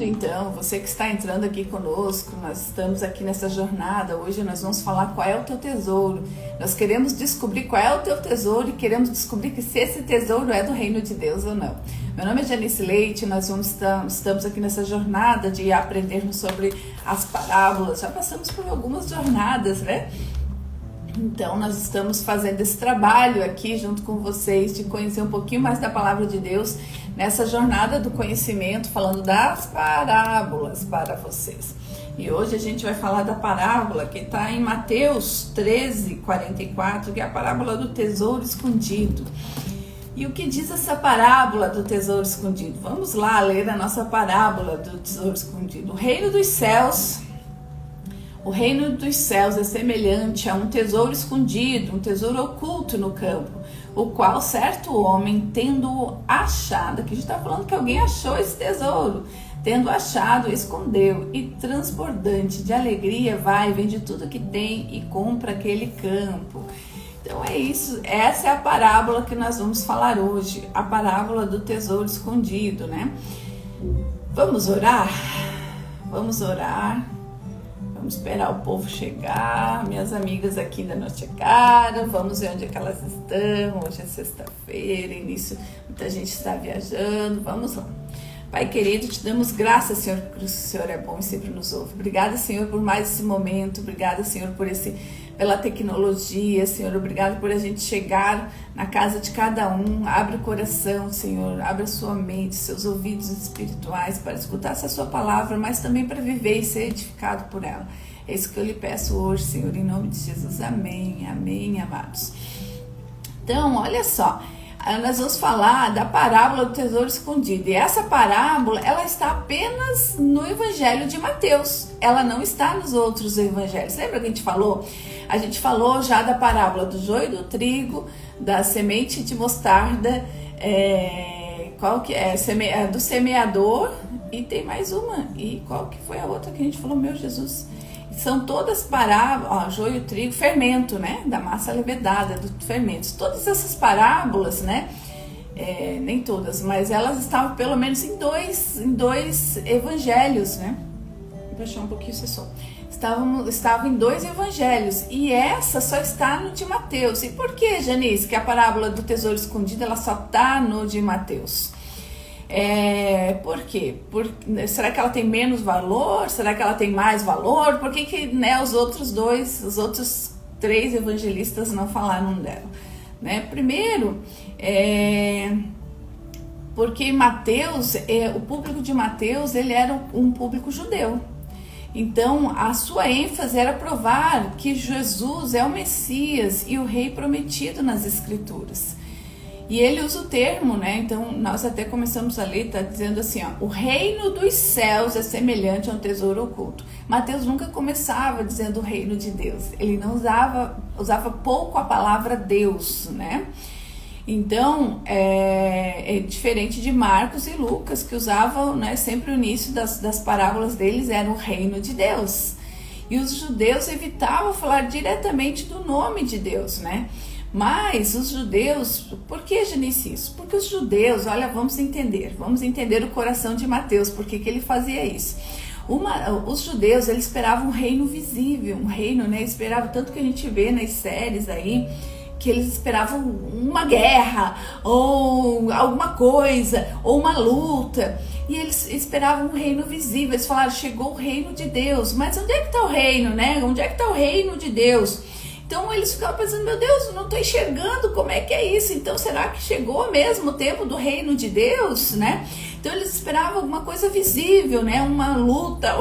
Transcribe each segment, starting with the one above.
Então, você que está entrando aqui conosco, nós estamos aqui nessa jornada. Hoje nós vamos falar qual é o teu tesouro. Nós queremos descobrir qual é o teu tesouro e queremos descobrir se esse tesouro é do reino de Deus ou não. Meu nome é Janice Leite, nós estamos aqui nessa jornada de aprendermos sobre as parábolas. Já passamos por algumas jornadas, né? Então, nós estamos fazendo esse trabalho aqui junto com vocês de conhecer um pouquinho mais da palavra de Deus nessa jornada do conhecimento, falando das parábolas para vocês. E hoje a gente vai falar da parábola que está em Mateus 13:44, que é a parábola do tesouro escondido. E o que diz essa parábola do tesouro escondido? Vamos lá ler a nossa parábola do tesouro escondido. O reino dos céus é semelhante a um tesouro escondido, um tesouro oculto no campo, o qual certo homem, tendo achado, aqui a gente está falando que alguém achou esse tesouro, tendo achado, escondeu, e transbordante de alegria vai, vende tudo que tem e compra aquele campo. Então é isso, essa é a parábola que nós vamos falar hoje, a parábola do tesouro escondido, né? Vamos orar? Vamos orar. Vamos esperar o povo chegar. Minhas amigas aqui ainda não chegaram. Vamos ver onde é que elas estão. Hoje é sexta-feira, início, muita gente está viajando. Vamos lá. Pai querido, te damos graças, Senhor, porque o Senhor é bom e sempre nos ouve. Obrigada, Senhor, por mais esse momento. Obrigada, Senhor, pela tecnologia, Senhor. Obrigada por a gente chegar na casa de cada um. Abre o coração, Senhor. Abre a sua mente, seus ouvidos espirituais para escutar essa sua palavra, mas também para viver e ser edificado por ela. É isso que eu lhe peço hoje, Senhor, em nome de Jesus. Amém, amém, amados. Então, olha só. Nós vamos falar da parábola do tesouro escondido. E essa parábola, ela está apenas no Evangelho de Mateus. Ela não está nos outros evangelhos. Lembra que a gente falou? A gente falou já da parábola do joio e do trigo, da semente de mostarda, qual que é? Do semeador, e tem mais uma. E qual que foi a outra que a gente falou? Meu Jesus! São todas parábolas, joio, trigo, fermento, né? Da massa levedada, dos fermentos. Todas essas parábolas, né? Nem todas, mas elas estavam pelo menos em dois evangelhos, né? Vou baixar um pouquinho esse som. Estavam em dois evangelhos, e essa só está no de Mateus. E por que, Janice, que a parábola do tesouro escondido ela só está no de Mateus? Por quê? Será que ela tem menos valor? Será que ela tem mais valor? Por que né, os outros três evangelistas não falaram dela? Né? Primeiro, porque Mateus, o público de Mateus, ele era um público judeu. Então, a sua ênfase era provar que Jesus é o Messias e o Rei prometido nas Escrituras. E ele usa o termo, né? Então, nós até começamos a ler, tá dizendo assim, ó, o reino dos céus é semelhante a um tesouro oculto. Mateus nunca começava dizendo o reino de Deus. Ele não usava pouco a palavra Deus, né? Então, é diferente de Marcos e Lucas, que usavam, né, sempre o início das parábolas deles era o reino de Deus. E os judeus evitavam falar diretamente do nome de Deus, né? Mas os judeus, por que, Janice, isso? Porque os judeus, olha, vamos entender o coração de Mateus, por que ele fazia isso. Os judeus, eles esperavam um reino visível, um reino, né, esperavam tanto que a gente vê nas séries aí, que eles esperavam uma guerra, ou alguma coisa, ou uma luta, e eles esperavam um reino visível. Eles falaram, chegou o reino de Deus, mas onde é que está o reino, né? Onde é que está o reino de Deus? Então eles ficavam pensando, meu Deus, não estou enxergando como é que é isso, então será que chegou mesmo o tempo do reino de Deus, né? Então eles esperavam alguma coisa visível, né? Uma luta,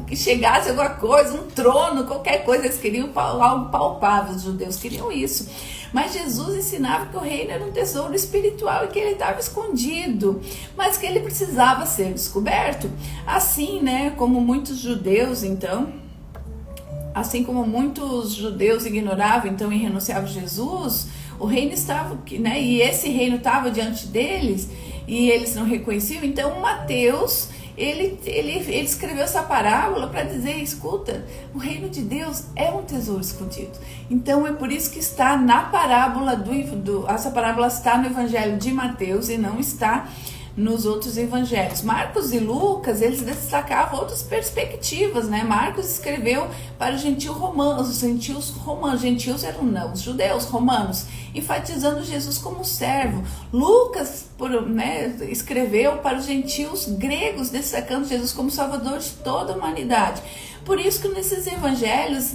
que chegasse alguma coisa, um trono, qualquer coisa, eles queriam algo palpável, os judeus queriam isso. Mas Jesus ensinava que o reino era um tesouro espiritual e que ele estava escondido, mas que ele precisava ser descoberto. Assim, né, como muitos judeus, então... Assim como muitos judeus ignoravam então e renunciavam a Jesus, o reino estava, né, e esse reino estava diante deles e eles não reconheciam. Então Mateus, ele escreveu essa parábola para dizer, escuta, o reino de Deus é um tesouro escondido. Então é por isso que está na parábola essa parábola está no Evangelho de Mateus e não está nos outros evangelhos. Marcos e Lucas, eles destacavam outras perspectivas, né? Marcos escreveu para os gentios romanos, gentios eram não, os judeus romanos, enfatizando Jesus como servo. Lucas, escreveu para os gentios gregos, destacando Jesus como salvador de toda a humanidade. Por isso que nesses evangelhos,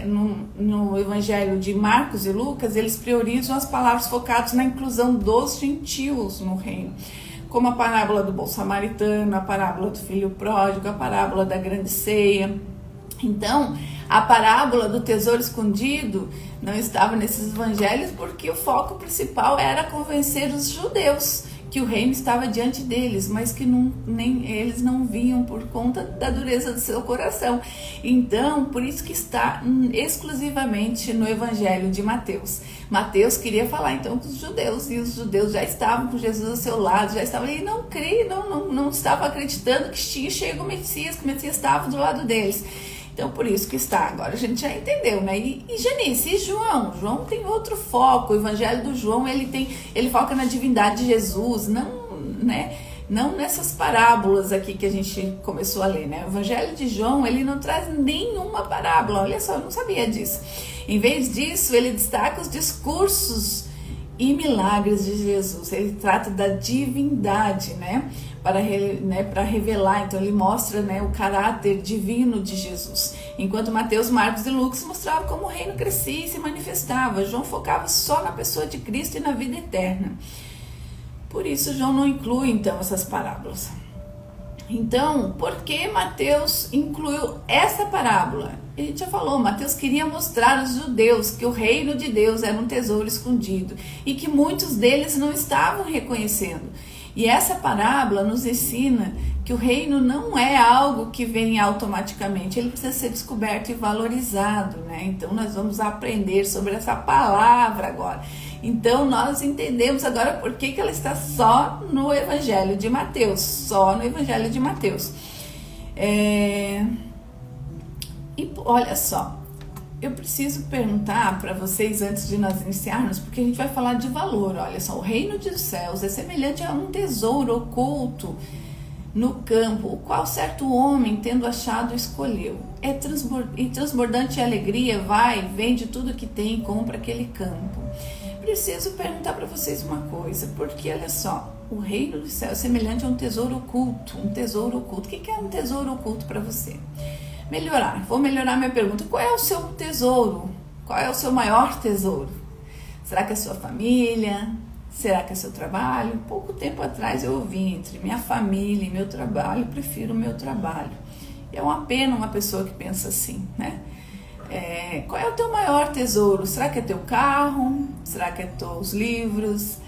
no evangelho de Marcos e Lucas, eles priorizam as palavras focadas na inclusão dos gentios no reino, como a parábola do bom samaritano, a parábola do filho pródigo, a parábola da grande ceia. Então, a parábola do tesouro escondido não estava nesses evangelhos porque o foco principal era convencer os judeus que o reino estava diante deles, mas que eles não viam por conta da dureza do seu coração. Então, por isso que está exclusivamente no evangelho de Mateus. Mateus queria falar então com os judeus, e os judeus já estavam com Jesus ao seu lado, já estavam ali, não estavam acreditando que tinha chego o Messias, que o Messias estava do lado deles. Então, por isso que está. Agora a gente já entendeu, né? E Janice, e João? João tem outro foco. O evangelho do João, ele foca na divindade de Jesus, não nessas parábolas aqui que a gente começou a ler, né? O evangelho de João, ele não traz nenhuma parábola. Olha só, eu não sabia disso. Em vez disso, ele destaca os discursos e milagres de Jesus. Ele trata da divindade, para revelar. Então ele mostra, o caráter divino de Jesus, enquanto Mateus, Marcos e Lucas mostravam como o reino crescia e se manifestava. João focava só na pessoa de Cristo e na vida eterna. Por isso João não inclui então essas parábolas. Então, por que Mateus incluiu essa parábola? A gente já falou, Mateus queria mostrar aos judeus que o reino de Deus era um tesouro escondido e que muitos deles não estavam reconhecendo. E essa parábola nos ensina que o reino não é algo que vem automaticamente, ele precisa ser descoberto e valorizado, né? Então nós vamos aprender sobre essa palavra agora. Então nós entendemos agora por que ela está só no Evangelho de Mateus, E olha só, eu preciso perguntar para vocês antes de nós iniciarmos, porque a gente vai falar de valor. Olha só, o reino dos céus é semelhante a um tesouro oculto no campo, o qual certo homem, tendo achado, escolheu. E transbordante de alegria, vende tudo que tem e compra aquele campo. Preciso perguntar para vocês uma coisa, porque olha só, o reino dos céus é semelhante a um tesouro oculto. O que é um tesouro oculto para você? Vou melhorar minha pergunta. Qual é o seu tesouro? Qual é o seu maior tesouro? Será que é a sua família? Será que é seu trabalho? Pouco tempo atrás eu ouvi, entre minha família e meu trabalho, prefiro o meu trabalho. E é uma pena uma pessoa que pensa assim, né? Qual é o teu maior tesouro? Será que é teu carro? Será que é teus livros?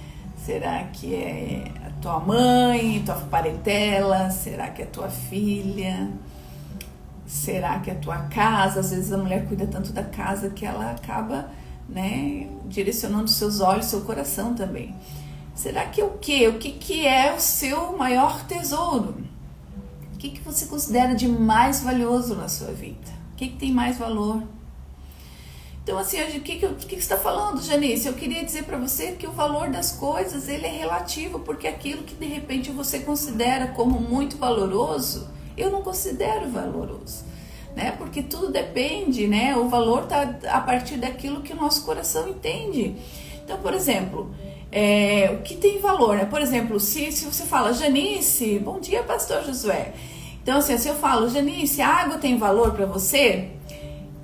Será que é a tua mãe, tua parentela? Será que é tua filha? Será que é a tua casa? Às vezes a mulher cuida tanto da casa que ela acaba, direcionando seus olhos, seu coração também. Será que o quê? O que é o seu maior tesouro? O que você considera de mais valioso na sua vida? O que tem mais valor? Então, assim, o que você está falando, Janice? Eu queria dizer para você que o valor das coisas, ele é relativo, porque aquilo que de repente você considera como muito valoroso, eu não considero valoroso, né? Porque tudo depende, né? O valor está a partir daquilo que o nosso coração entende. Então, por exemplo, o que tem valor, né? Por exemplo, se você fala, Janice, bom dia, pastor Josué. Então, assim, se eu falo, Janice, a água tem valor para você?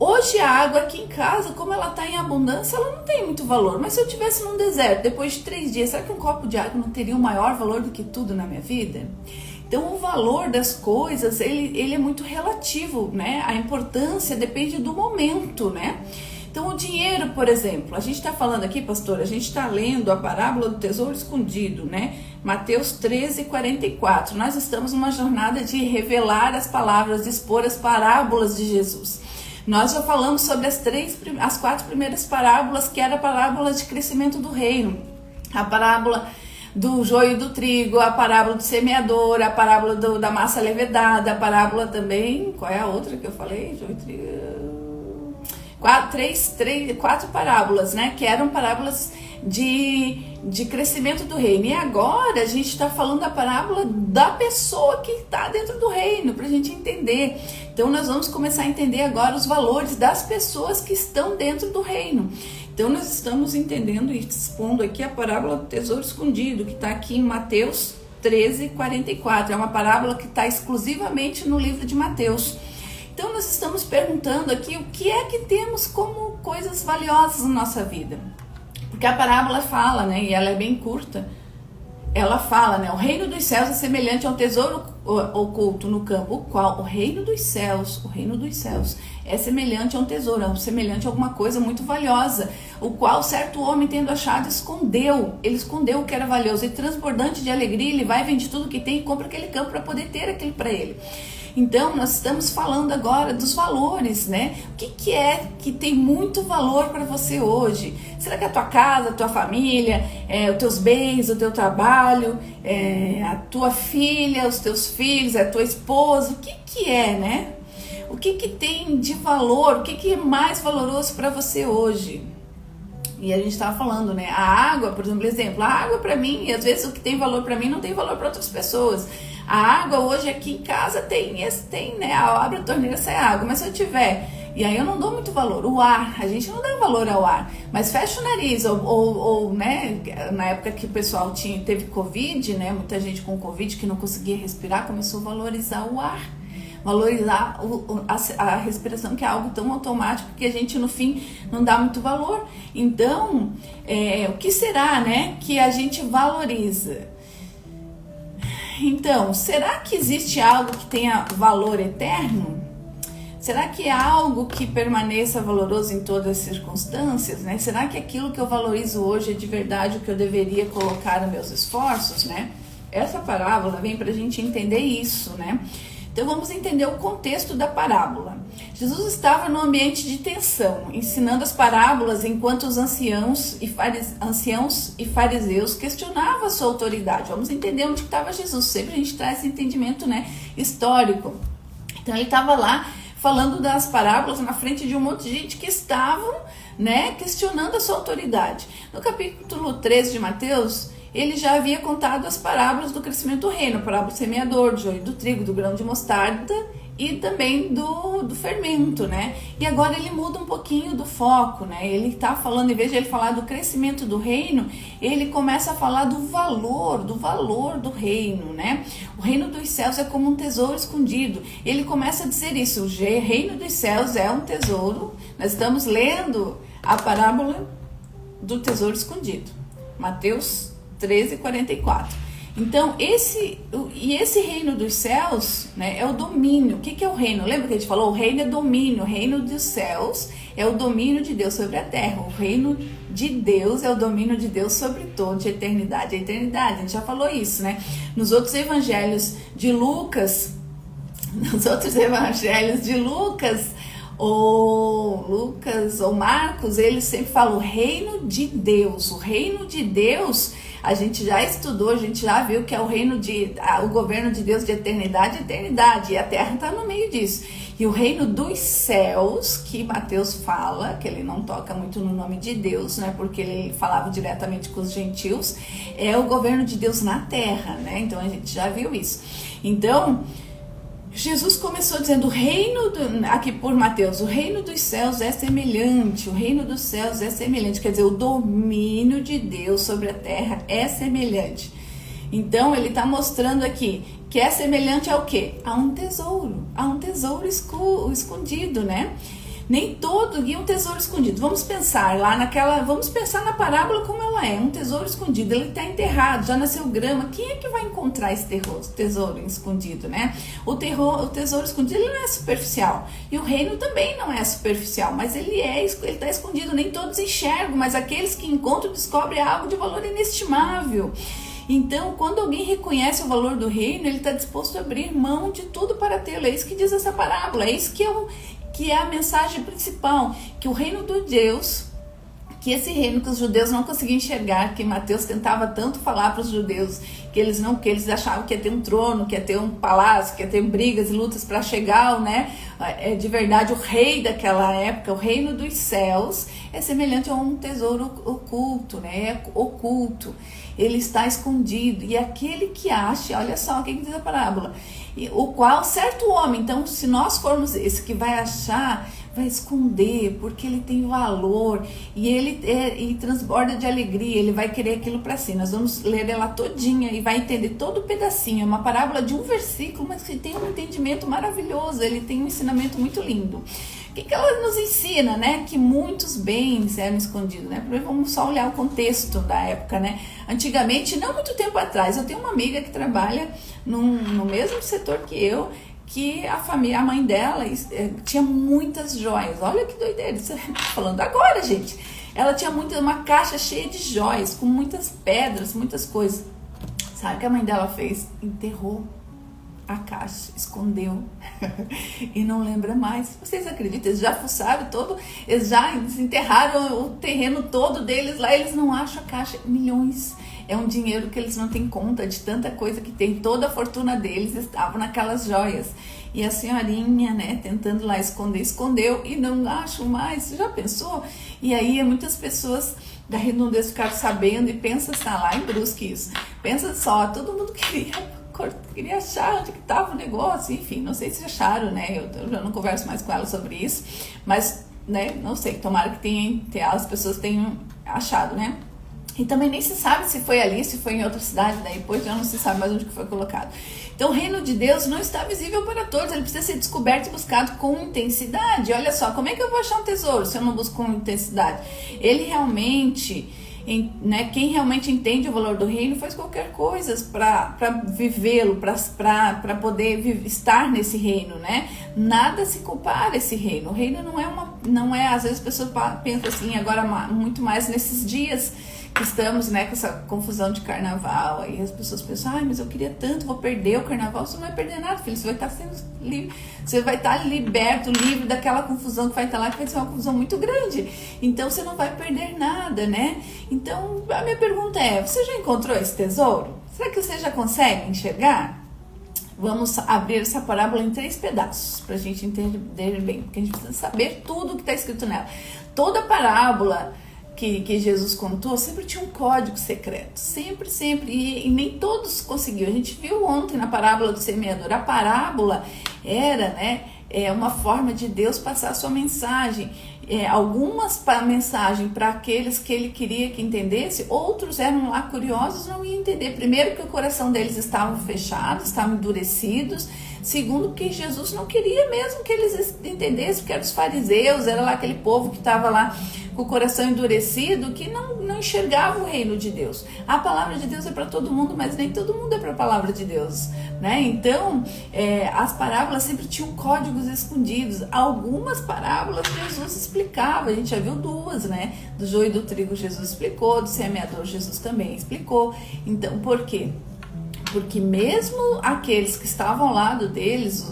Hoje a água aqui em casa, como ela está em abundância, ela não tem muito valor. Mas se eu estivesse num deserto, depois de 3 dias, será que um copo de água não teria um maior valor do que tudo na minha vida? Então o valor das coisas, ele é muito relativo, né? A importância depende do momento, né? Então o dinheiro, por exemplo, a gente está falando aqui, pastor, a gente está lendo a parábola do tesouro escondido, né? Mateus 13:44. Nós estamos numa jornada de revelar as palavras, de expor as parábolas de Jesus. Nós já falamos sobre as 4 primeiras parábolas, que era a parábola de crescimento do reino, a parábola do joio e do trigo, a parábola do semeador, a parábola da massa levedada, a parábola também, qual é a outra que eu falei? Joio e trigo. quatro parábolas, né? Que eram parábolas de crescimento do reino. E agora a gente está falando da parábola da pessoa que está dentro do reino, para a gente entender. Então nós vamos começar a entender agora os valores das pessoas que estão dentro do reino. Então nós estamos entendendo e expondo aqui a parábola do tesouro escondido, que está aqui em Mateus 13:44. É uma parábola que está exclusivamente no livro de Mateus. Então nós estamos perguntando aqui o que é que temos como coisas valiosas na nossa vida. Porque a parábola fala, né, e ela é bem curta, ela fala, né, o reino dos céus é semelhante a um tesouro oculto no campo, o qual o reino dos céus é semelhante a um tesouro, é semelhante a alguma coisa muito valiosa, o qual certo homem tendo achado ele escondeu o que era valioso e transbordante de alegria, ele vai, vende tudo que tem e compra aquele campo para poder ter aquilo para ele. Então, nós estamos falando agora dos valores, né? O que é que tem muito valor para você hoje? Será que é a tua casa, a tua família, os teus bens, o teu trabalho, a tua filha, os teus filhos, a tua esposa? O que é, né? O que tem de valor? O que é mais valoroso para você hoje? E a gente estava falando, né? A água, por exemplo, a água para mim, e às vezes o que tem valor para mim não tem valor para outras pessoas. A água hoje aqui em casa tem, né? Abre a torneira, sai água, mas se eu tiver, e aí eu não dou muito valor. O ar, a gente não dá valor ao ar, mas fecha o nariz, ou né? Na época que o pessoal teve Covid, né? Muita gente com Covid que não conseguia respirar, começou a valorizar o ar. Valorizar a respiração, que é algo tão automático que a gente no fim não dá muito valor. Então, o que será, né, que a gente valoriza? Então, será que existe algo que tenha valor eterno? Será que é algo que permaneça valoroso em todas as circunstâncias, né? Será que aquilo que eu valorizo hoje é de verdade o que eu deveria colocar nos meus esforços, né? Essa parábola vem para a gente entender isso, né? Então vamos entender o contexto da parábola. Jesus estava num ambiente de tensão, ensinando as parábolas enquanto os anciãos e fariseus questionavam a sua autoridade. Vamos entender onde estava Jesus. Sempre a gente traz esse entendimento, né, histórico. Então ele estava lá falando das parábolas na frente de um monte de gente que estavam, né, questionando a sua autoridade. No capítulo 13 de Mateus, ele já havia contado as parábolas do crescimento do reino, a parábola do semeador, do joio do trigo, do grão de mostarda e também do fermento, né? E agora ele muda um pouquinho do foco, né? Ele está falando, em vez de ele falar do crescimento do reino, ele começa a falar do valor do reino, né? O reino dos céus é como um tesouro escondido. Ele começa a dizer isso, o reino dos céus é um tesouro. Nós estamos lendo a parábola do tesouro escondido, Mateus 13:44. Então, esse reino dos céus, né, é o domínio. O que é o reino? Lembra que a gente falou? O reino é domínio. O reino dos céus é o domínio de Deus sobre a terra. O reino de Deus é o domínio de Deus sobre todo, de eternidade a eternidade. A gente já falou isso, né? Nos outros evangelhos de Lucas, ou Marcos, eles sempre falam o reino de Deus. O reino de Deus, a gente já estudou, a gente já viu que é o governo de Deus de eternidade a eternidade, e a terra está no meio disso. E o reino dos céus, que Mateus fala, que ele não toca muito no nome de Deus, né, porque ele falava diretamente com os gentios, é o governo de Deus na terra, né? Então a gente já viu isso. Então, Jesus começou dizendo, aqui por Mateus, o reino dos céus é semelhante, o reino dos céus é semelhante, quer dizer, o domínio de Deus sobre a terra é semelhante. Então, ele está mostrando aqui que é semelhante ao quê? A um tesouro escondido, né? Nem todo e um tesouro escondido. Vamos pensar na parábola como ela é, um tesouro escondido. Ele está enterrado, já nasceu grama. Quem é que vai encontrar esse tesouro escondido, né? O tesouro escondido, ele não é superficial. E o reino também não é superficial, mas ele está escondido. Nem todos enxergam, mas aqueles que encontram descobrem algo de valor inestimável. Então, quando alguém reconhece o valor do reino, ele está disposto a abrir mão de tudo para tê-lo. É isso que diz essa parábola, é isso que é a mensagem principal, que o reino de Deus, que esse reino que os judeus não conseguiam enxergar, que Mateus tentava tanto falar para os judeus, que eles achavam que ia ter um trono, que ia ter um palácio, que ia ter brigas e lutas para chegar, né? De verdade, o rei daquela época, o reino dos céus, é semelhante a um tesouro oculto, né? É oculto. Ele está escondido, e aquele que acha, olha só o que diz a parábola, o qual certo homem, então se nós formos esse que vai achar, vai esconder, porque ele tem valor, e ele transborda de alegria, ele vai querer aquilo para si. Nós vamos ler ela todinha e vai entender todo o pedacinho. É uma parábola de um versículo, mas que tem um entendimento maravilhoso, ele tem um ensinamento muito lindo. O que ela nos ensina, né? Que muitos bens eram escondidos, né? Vamos só olhar o contexto da época, né? Antigamente, não muito tempo atrás, eu tenho uma amiga que trabalha no mesmo setor que eu, que a mãe dela tinha muitas joias. Olha que doideira, isso falando agora, gente. Ela tinha uma caixa cheia de joias, com muitas pedras, muitas coisas. Sabe o que a mãe dela fez? Enterrou a caixa, escondeu e não lembra mais. Vocês acreditam? Eles já fuçaram eles já desenterraram o terreno todo deles lá, eles não acham a caixa. Milhões. É um dinheiro que eles não têm conta de tanta coisa que tem. Toda a fortuna deles estava naquelas joias. E a senhorinha, né, tentando lá esconder, escondeu e não acham mais. Você já pensou? E aí muitas pessoas da Redondeza ficaram sabendo e pensa, está lá em Brusque isso. Pensa só, todo mundo queria achar onde que estava o negócio, enfim, não sei se acharam, né, eu já não converso mais com ela sobre isso, mas, né, não sei, tomara que as pessoas tenham achado, né. E também nem se sabe se foi ali, se foi em outra cidade, daí depois já não se sabe mais onde que foi colocado. Então o reino de Deus não está visível para todos, ele precisa ser descoberto e buscado com intensidade. Olha só, como é que eu vou achar um tesouro se eu não busco com intensidade? Ele realmente, né, quem realmente entende o valor do reino faz qualquer coisa para vivê-lo, para poder estar nesse reino, né? Nada se compara a esse reino. O reino não é, às vezes as pessoas pensam assim, agora muito mais nesses dias que estamos, né, com essa confusão de carnaval, aí as pessoas pensam, mas eu queria tanto, vou perder o carnaval. Você não vai perder nada, filho, você vai estar sendo livre, você vai estar liberto, livre daquela confusão que vai estar lá, que vai ser uma confusão muito grande, então você não vai perder nada, né? Então a minha pergunta é, você já encontrou esse tesouro? Será que você já consegue enxergar? Vamos abrir essa parábola em 3 pedaços, para a gente entender bem, porque a gente precisa saber tudo o que está escrito nela. Toda parábola que Jesus contou sempre tinha um código secreto, sempre, e nem todos conseguiam. A gente viu ontem na parábola do semeador, a parábola era, né, uma forma de Deus passar a sua mensagem, algumas mensagens para aqueles que ele queria que entendesse, outros eram lá curiosos, não iam entender. Primeiro que o coração deles estava fechado, estavam endurecidos. Segundo, que Jesus não queria mesmo que eles entendessem, porque eram os fariseus, era lá aquele povo que estava lá com o coração endurecido, que não enxergava o reino de Deus. A palavra de Deus é para todo mundo, mas nem todo mundo é para a palavra de Deus, né? Então, as parábolas sempre tinham códigos escondidos. Algumas parábolas Jesus explicava, a gente já viu 2, né? Do joio e do trigo Jesus explicou, do semeador Jesus também explicou. Então, por quê? Porque mesmo aqueles que estavam ao lado deles,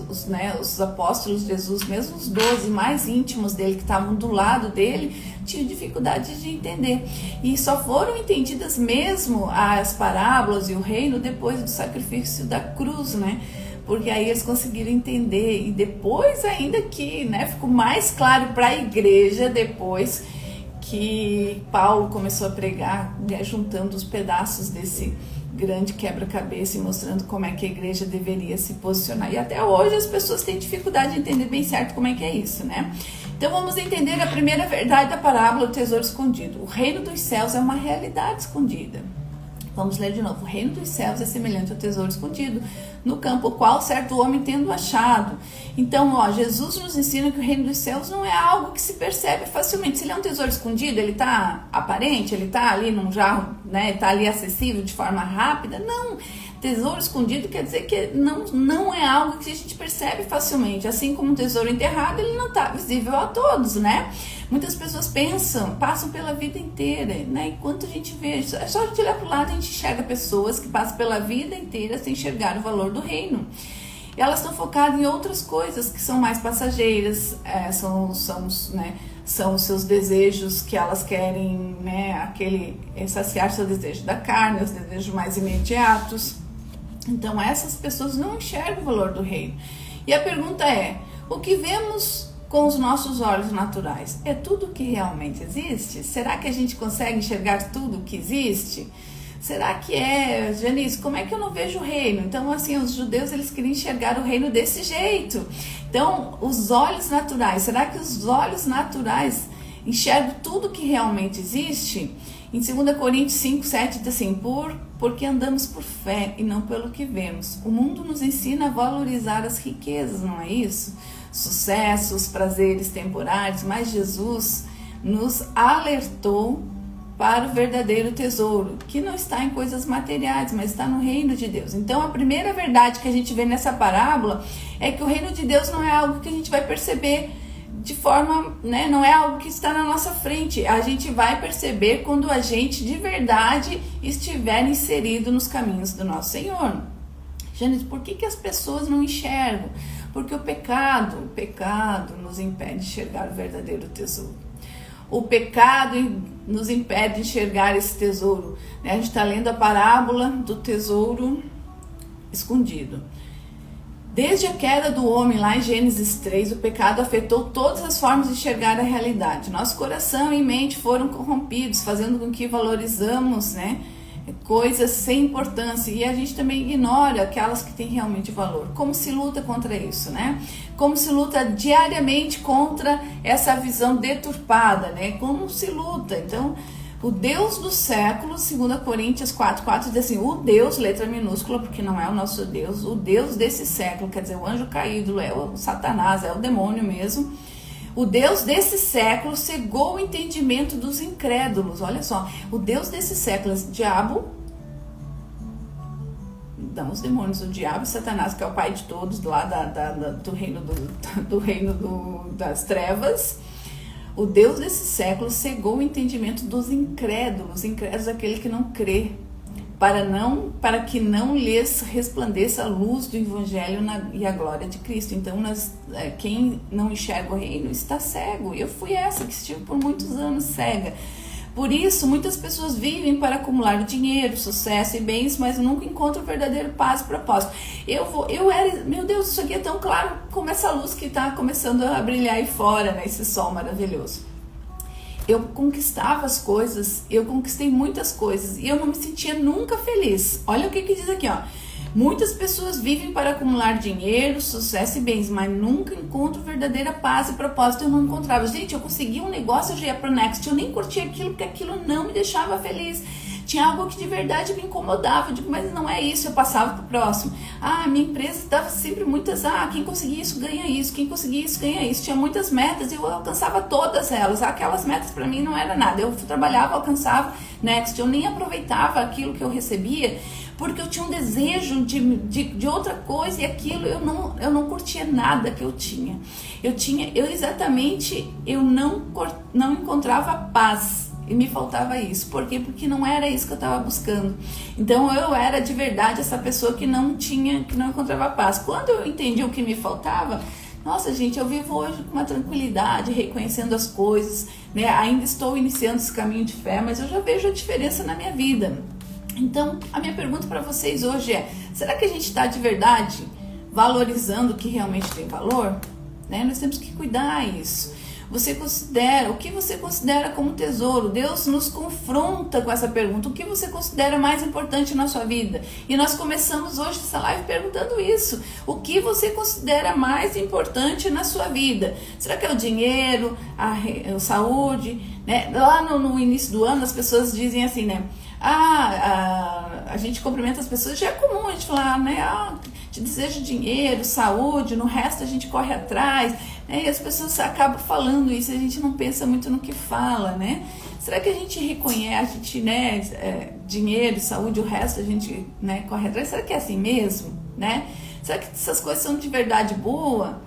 os apóstolos de Jesus, mesmo os 12 mais íntimos dele, que estavam do lado dele, tinham dificuldade de entender. E só foram entendidas mesmo as parábolas e o reino depois do sacrifício da cruz, né? Porque aí eles conseguiram entender. E depois ainda que, né, ficou mais claro para a igreja depois que Paulo começou a pregar, né, juntando os pedaços desse grande quebra-cabeça e mostrando como é que a igreja deveria se posicionar. E até hoje as pessoas têm dificuldade de entender bem certo como é que é isso, né? Então vamos entender a primeira verdade da parábola do tesouro escondido. O reino dos céus é uma realidade escondida. Vamos ler de novo. O reino dos céus é semelhante ao tesouro escondido no campo, o qual certo homem tendo achado. Então, Jesus nos ensina que o reino dos céus não é algo que se percebe facilmente. Se ele é um tesouro escondido, ele está aparente, ele está ali num jarro, né? Está ali acessível de forma rápida. Não. Tesouro escondido quer dizer que não é algo que a gente percebe facilmente. Assim como um tesouro enterrado, ele não está visível a todos, né? Muitas pessoas passam pela vida inteira, né? Enquanto a gente vê, é só a gente olhar para o lado, a gente enxerga pessoas que passam pela vida inteira sem enxergar o valor do reino. Elas estão focadas em outras coisas que são mais passageiras, né, são os seus desejos que elas querem, né, saciar seu desejo da carne, os desejos mais imediatos. Então essas pessoas não enxergam o valor do reino. E a pergunta é, o que vemos com os nossos olhos naturais é tudo que realmente existe? Será que a gente consegue enxergar tudo que existe? Será que Janice, como é que eu não vejo o reino? Então, assim, os judeus, eles queriam enxergar o reino desse jeito. Então, os olhos naturais, será que os olhos naturais enxergam tudo que realmente existe? Em 2 Coríntios 5, 7, diz assim, porque andamos por fé e não pelo que vemos. O mundo nos ensina a valorizar as riquezas, não é isso? Sucessos, prazeres temporários, mas Jesus nos alertou para o verdadeiro tesouro, que não está em coisas materiais, mas está no reino de Deus. Então, a primeira verdade que a gente vê nessa parábola é que o reino de Deus não é algo que a gente vai perceber de forma, né, não é algo que está na nossa frente. A gente vai perceber quando a gente de verdade estiver inserido nos caminhos do nosso Senhor. Gente, por que as pessoas não enxergam? Porque o pecado nos impede de enxergar o verdadeiro tesouro. O pecado nos impede de enxergar esse tesouro. A gente está lendo a parábola do tesouro escondido. Desde a queda do homem, lá em Gênesis 3, o pecado afetou todas as formas de enxergar a realidade. Nosso coração e mente foram corrompidos, fazendo com que valorizamos, né, coisas sem importância, e a gente também ignora aquelas que têm realmente valor. Como se luta contra isso, né? Como se luta diariamente contra essa visão deturpada, né? Como se luta? Então, o Deus dos séculos, 2 Coríntios 4:4 diz assim, o Deus, letra minúscula, porque não é o nosso Deus, o Deus desse século, quer dizer, o anjo caído, é o Satanás, é o demônio mesmo. O Deus desse século cegou o entendimento dos incrédulos. Olha só, o Deus desse século, o diabo, não os demônios, o diabo e Satanás, que é o pai de todos, lá do reino das trevas. O Deus desse século cegou o entendimento dos incrédulos. Incrédulos é aquele que não crê, para que não lhes resplandeça a luz do Evangelho e a glória de Cristo. Então, quem não enxerga o reino está cego. Eu fui essa que estive por muitos anos cega. Por isso, muitas pessoas vivem para acumular dinheiro, sucesso e bens, mas nunca encontram o verdadeiro paz e propósito. Meu Deus, isso aqui é tão claro como essa luz que está começando a brilhar aí fora, né? Esse sol maravilhoso. Eu conquistava as coisas, eu conquistei muitas coisas e eu não me sentia nunca feliz. Olha o que diz aqui, ó. Muitas pessoas vivem para acumular dinheiro, sucesso e bens, mas nunca encontram verdadeira paz e propósito. Eu não encontrava. Gente, eu consegui um negócio, eu já ia pro Next. Eu nem curtia aquilo, porque aquilo não me deixava feliz. Tinha algo que de verdade me incomodava. Eu digo, mas não é isso. Eu passava pro próximo. Minha empresa estava sempre muitas. Quem conseguir isso ganha isso. Quem conseguir isso ganha isso. Tinha muitas metas e eu alcançava todas elas. Aquelas metas para mim não era nada. Eu trabalhava, alcançava Next. Eu nem aproveitava aquilo que eu recebia, porque eu tinha um desejo de outra coisa, e aquilo eu não curtia nada que eu tinha. Eu não encontrava paz. E me faltava isso. Por quê? Porque não era isso que eu estava buscando. Então eu era de verdade essa pessoa que não encontrava paz. Quando eu entendi o que me faltava, nossa, gente, eu vivo hoje com uma tranquilidade, reconhecendo as coisas, né? Ainda estou iniciando esse caminho de fé, mas eu já vejo a diferença na minha vida. Então, a minha pergunta para vocês hoje é, será que a gente está de verdade valorizando o que realmente tem valor? Né? Nós temos que cuidar disso. O que você considera como tesouro? Deus nos confronta com essa pergunta. O que você considera mais importante na sua vida? E nós começamos hoje essa live perguntando isso. O que você considera mais importante na sua vida? Será que é o dinheiro, a saúde? Né? Lá no início do ano as pessoas dizem assim, né? A gente cumprimenta as pessoas, já é comum a gente falar, né? Te desejo dinheiro, saúde, no resto a gente corre atrás, né? E as pessoas acabam falando isso, a gente não pensa muito no que fala, né? Será que a gente reconhece, né, dinheiro, saúde, o resto a gente, né, corre atrás? Será que é assim mesmo, né? Será que essas coisas são de verdade boa?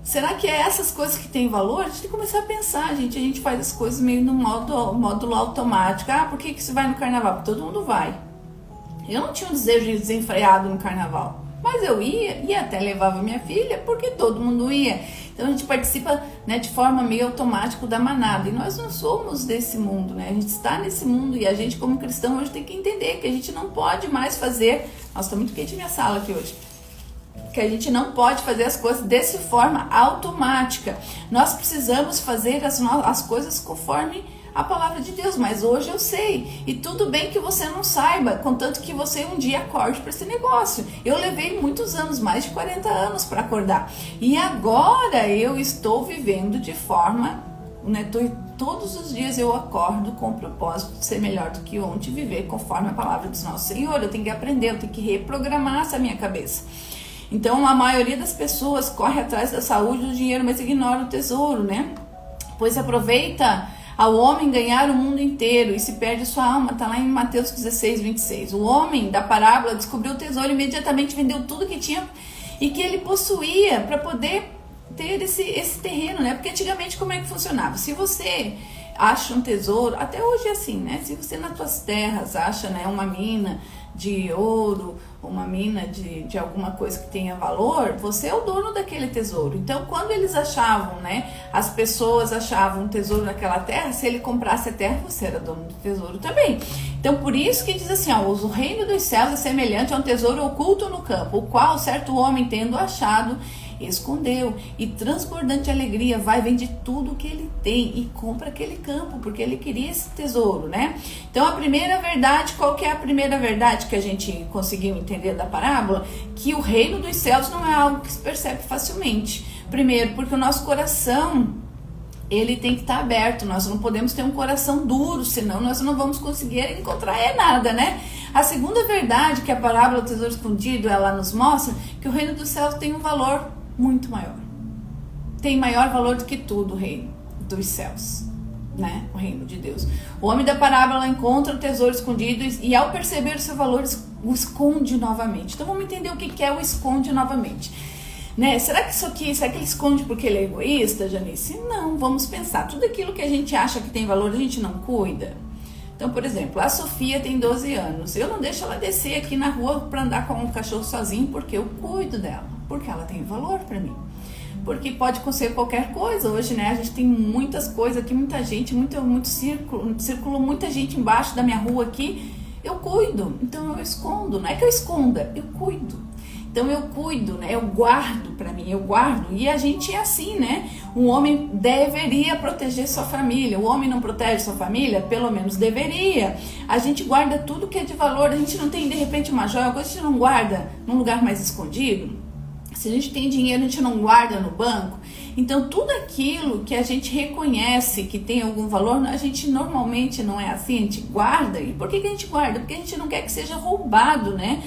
Será que é essas coisas que têm valor? A gente tem que começar a pensar, gente. A gente faz as coisas meio no módulo automático. Por que você vai no carnaval? Porque todo mundo vai. Eu não tinha um desejo desenfreado no carnaval, mas eu ia e até levava minha filha, porque todo mundo ia. Então a gente participa, né, de forma meio automática da manada, e nós não somos desse mundo, né? A gente está nesse mundo e a gente como cristão hoje tem que entender que a gente não pode mais fazer, nossa, tá muito quente minha sala aqui hoje, que a gente não pode fazer as coisas dessa forma automática. Nós precisamos fazer as coisas conforme a palavra de Deus, mas hoje eu sei, e tudo bem que você não saiba, contanto que você um dia acorde para esse negócio. Eu levei muitos anos, mais de 40 anos para acordar, e agora eu estou vivendo de forma, né, todos os dias eu acordo com o propósito de ser melhor do que ontem, viver conforme a palavra do nosso Senhor. Eu tenho que aprender, eu tenho que reprogramar essa minha cabeça. Então a maioria das pessoas corre atrás da saúde e do dinheiro, mas ignora o tesouro, né? Pois aproveita ao homem ganhar o mundo inteiro e se perde sua alma. Está lá em Mateus 16, 26. O homem da parábola descobriu o tesouro e imediatamente vendeu tudo que tinha e que ele possuía para poder ter esse terreno, né? Porque antigamente como é que funcionava? Se você acha um tesouro, até hoje é assim, né? Se você nas suas terras acha, né, uma mina de ouro, uma mina de alguma coisa que tenha valor, você é o dono daquele tesouro. Então quando eles achavam, né, as pessoas achavam um tesouro naquela terra, se ele comprasse a terra, você era dono do tesouro também. Então por isso que diz assim, ó, o reino dos céus é semelhante a um tesouro oculto no campo, o qual certo homem tendo achado, escondeu, e transbordante alegria vai, vende tudo que ele tem e compra aquele campo, porque ele queria esse tesouro, né? Então a primeira verdade, qual que é a primeira verdade que a gente conseguiu entender da parábola? Que o reino dos céus não é algo que se percebe facilmente. Primeiro, porque o nosso coração, ele tem que estar aberto, nós não podemos ter um coração duro, senão nós não vamos conseguir encontrar nada, né? A segunda verdade que a parábola do tesouro escondido, ela nos mostra, que o reino dos céus tem um valor muito maior. Tem maior valor do que tudo o reino dos céus, né? O reino de Deus. O homem da parábola encontra o tesouro escondido e ao perceber o seu valor, o esconde novamente. Então vamos entender o que é o esconde novamente. Né? Será que ele esconde porque ele é egoísta, Janice? Não, vamos pensar. Tudo aquilo que a gente acha que tem valor, a gente não cuida. Então, por exemplo, a Sofia tem 12 anos. Eu não deixo ela descer aqui na rua para andar com um cachorro sozinho, porque eu cuido dela. Porque ela tem valor para mim. Porque pode acontecer qualquer coisa. Hoje, né, a gente tem muitas coisas aqui, muita gente, muito círculo, muita gente embaixo da minha rua aqui. Eu cuido, então eu escondo. Não é que eu esconda, eu cuido. Então eu cuido, né? Eu guardo para mim, eu guardo. E a gente é assim, né? Um homem deveria proteger sua família. O homem não protege sua família? Pelo menos deveria. A gente guarda tudo que é de valor. A gente não tem, de repente, uma joia, a gente não guarda num lugar mais escondido. Se a gente tem dinheiro, a gente não guarda no banco. Então tudo aquilo que a gente reconhece que tem algum valor, a gente normalmente não é assim, a gente guarda. E por que a gente guarda? Porque a gente não quer que seja roubado, né?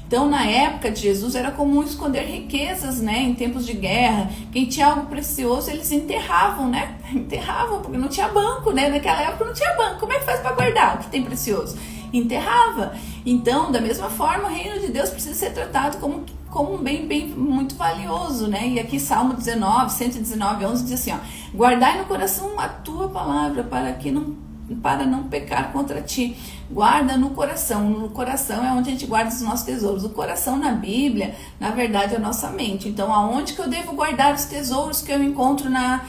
Então, na época de Jesus, era comum esconder riquezas, né? Em tempos de guerra. Quem tinha algo precioso, eles enterravam, né? Enterravam, porque não tinha banco, né? Naquela época não tinha banco. Como é que faz para guardar o que tem precioso? Enterrava. Então, da mesma forma, o reino de Deus precisa ser tratado como um bem muito valioso, né? E aqui Salmo 119, 11 diz assim, ó: guardai no coração a tua palavra para não pecar contra ti. Guarda no coração. No coração é onde a gente guarda os nossos tesouros. O coração na Bíblia, na verdade, é a nossa mente. Então, aonde que eu devo guardar os tesouros que eu encontro na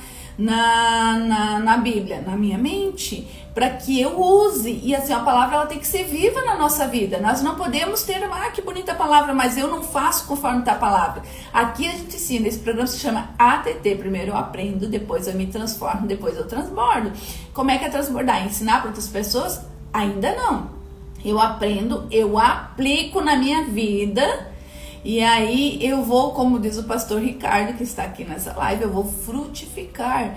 Bíblia? Na minha mente, para que eu use. E assim, a palavra ela tem que ser viva na nossa vida. Nós não podemos ter, que bonita palavra, mas eu não faço conforme está a palavra. Aqui a gente ensina, esse programa se chama ATT. Primeiro eu aprendo, depois eu me transformo, depois eu transbordo. Como é que é transbordar? Ensinar para outras pessoas? Ainda não. Eu aprendo, eu aplico na minha vida. E aí eu vou, como diz o pastor Ricardo, que está aqui nessa live, eu vou frutificar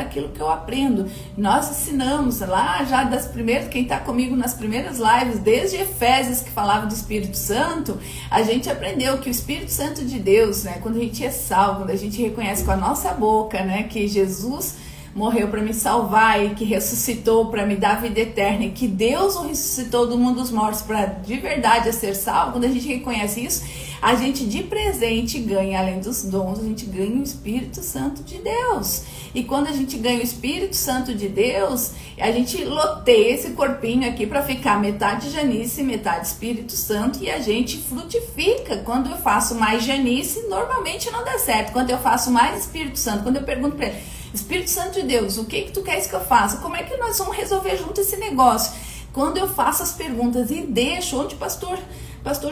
aquilo que eu aprendo. Nós ensinamos lá já das primeiras, quem está comigo nas primeiras lives, desde Efésios, que falava do Espírito Santo, a gente aprendeu que o Espírito Santo de Deus, né, quando a gente é salvo, quando a gente reconhece com a nossa boca, né, que Jesus morreu para me salvar e que ressuscitou para me dar vida eterna e que Deus o ressuscitou do mundo dos mortos para de verdade ser salvo, quando a gente reconhece isso, A gente de presente ganha, além dos dons, a gente ganha o Espírito Santo de Deus. E quando a gente ganha o Espírito Santo de Deus, a gente loteia esse corpinho aqui para ficar metade Janice, metade Espírito Santo, e a gente frutifica. Quando eu faço mais Janice, normalmente não dá certo. Quando eu faço mais Espírito Santo, quando eu pergunto para ele, Espírito Santo de Deus, o que tu queres que eu faça? Como é que nós vamos resolver junto esse negócio? Quando eu faço as perguntas e deixo, onde o pastor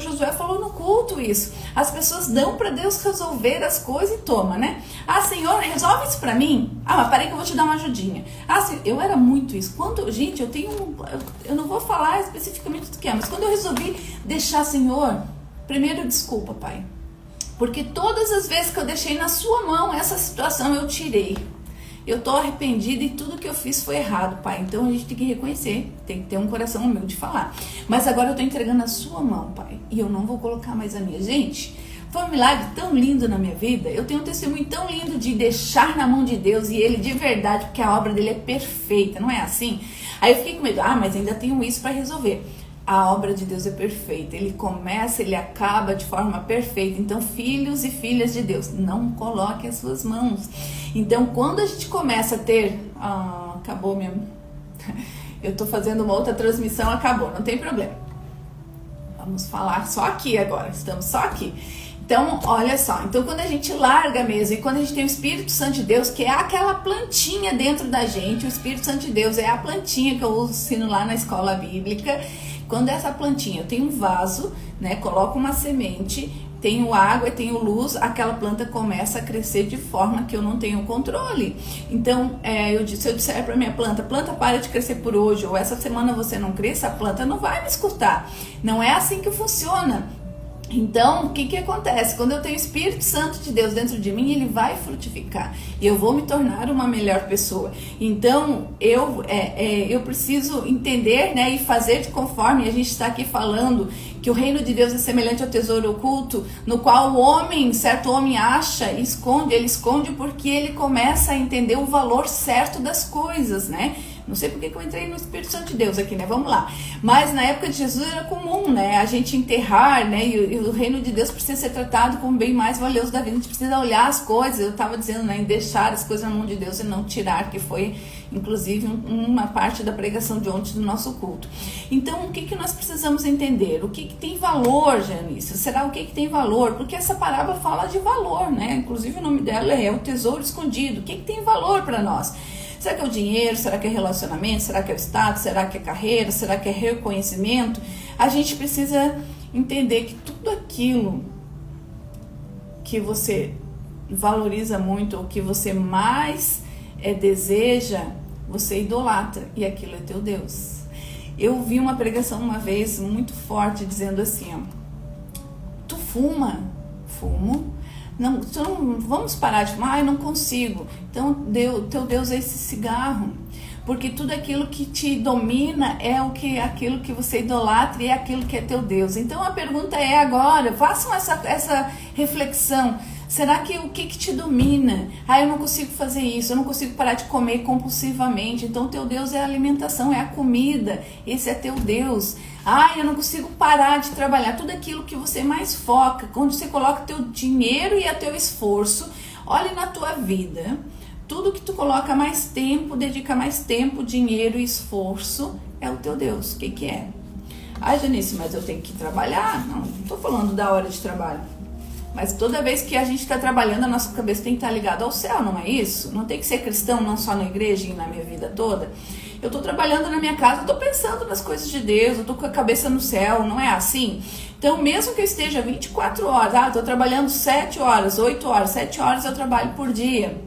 Josué falou no culto isso, as pessoas dão para Deus resolver as coisas e toma, né? Ah, Senhor, resolve isso para mim? Ah, mas peraí que eu vou te dar uma ajudinha. Ah, Senhor, eu era muito isso. Gente, eu não vou falar especificamente do que é, mas quando eu resolvi deixar, Senhor, primeiro desculpa, Pai, porque todas as vezes que eu deixei na sua mão essa situação eu tirei. Eu tô arrependida e tudo que eu fiz foi errado, Pai. Então a gente tem que reconhecer, tem que ter um coração humilde de falar. Mas agora eu tô entregando na sua mão, Pai, e eu não vou colocar mais a minha. Gente, foi um milagre tão lindo na minha vida. Eu tenho um testemunho tão lindo de deixar na mão de Deus e Ele de verdade, porque a obra dele é perfeita, não é assim? Aí eu fiquei com medo, mas ainda tenho isso para resolver. A obra de Deus é perfeita, Ele começa, Ele acaba de forma perfeita. Então, filhos e filhas de Deus, não coloque as suas mãos. Então, quando a gente começa a ter... acabou mesmo. Eu tô fazendo uma outra transmissão, acabou, não tem problema. Vamos falar só aqui agora, estamos só aqui. Então, olha só, então quando a gente larga mesmo, e quando a gente tem o Espírito Santo de Deus, que é aquela plantinha dentro da gente, o Espírito Santo de Deus é a plantinha que eu ensino lá na escola bíblica. Quando essa plantinha, eu tenho um vaso, né, coloco uma semente, tenho água e tenho luz, aquela planta começa a crescer de forma que eu não tenho controle. Então, se eu disser para minha planta para de crescer por hoje, ou essa semana você não cresce, a planta não vai me escutar. Não é assim que funciona. Então, o que acontece? Quando eu tenho o Espírito Santo de Deus dentro de mim, ele vai frutificar. E eu vou me tornar uma melhor pessoa. Então, eu preciso entender, né, e fazer de conforme a gente está aqui falando, que o reino de Deus é semelhante ao tesouro oculto, no qual certo homem acha e esconde. Ele esconde porque ele começa a entender o valor certo das coisas, né? Não sei porque que eu entrei no Espírito Santo de Deus aqui, né? Vamos lá. Mas na época de Jesus era comum, né? A gente enterrar, né? E o reino de Deus precisa ser tratado como bem mais valioso da vida. A gente precisa olhar as coisas. Eu estava dizendo, né? Em deixar as coisas na mão de Deus e não tirar, que foi, inclusive, uma parte da pregação de ontem do nosso culto. Então, o que nós precisamos entender? O que tem valor, Janice? Será o que tem valor? Porque essa parábola fala de valor, né? Inclusive, o nome dela é o tesouro escondido. O que tem valor para nós? Será que é o dinheiro? Será que é relacionamento? Será que é o status? Será que é carreira? Será que é reconhecimento? A gente precisa entender que tudo aquilo que você valoriza muito, ou que você mais deseja, você idolatra, e aquilo é teu Deus. Eu vi uma pregação uma vez muito forte dizendo assim, tu fuma? Fumo. Não, vamos parar de fumar? Eu não consigo. Então, teu Deus é esse cigarro. Porque tudo aquilo que te domina é aquilo que você idolatra e é aquilo que é teu Deus. Então, a pergunta é agora, façam essa reflexão. Será que o que te domina? Eu não consigo fazer isso, eu não consigo parar de comer compulsivamente. Então, teu Deus é a alimentação, é a comida. Esse é teu Deus. Eu não consigo parar de trabalhar. Tudo aquilo que você mais foca, quando você coloca teu dinheiro e teu esforço, olhe na tua vida. Tudo que tu coloca mais tempo, dedica mais tempo, dinheiro e esforço, é o teu Deus. O que é? Janice, mas eu tenho que trabalhar? Não estou falando da hora de trabalho. Mas toda vez que a gente está trabalhando, a nossa cabeça tem que estar ligada ao céu, não é isso? Não tem que ser cristão, não só na igreja e na minha vida toda. Eu estou trabalhando na minha casa, eu estou pensando nas coisas de Deus, eu estou com a cabeça no céu, não é assim? Então, mesmo que eu esteja 24 horas, estou trabalhando 7 horas, 8 horas, 7 horas eu trabalho por dia.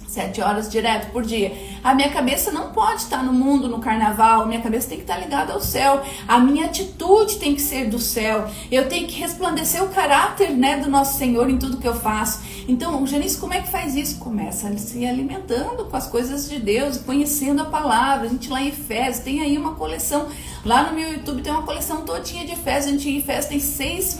7 horas direto por dia. A minha cabeça não pode estar no mundo, no carnaval. A minha cabeça tem que estar ligada ao céu. A minha atitude tem que ser do céu. Eu tenho que resplandecer o caráter, né, do nosso Senhor em tudo que eu faço. Então, Janice, como é que faz isso? Começa se alimentando com as coisas de Deus, conhecendo a palavra. A gente lá em Efésios tem aí uma coleção, lá no meu YouTube tem uma coleção todinha de Efésios. A gente em Efésios tem 6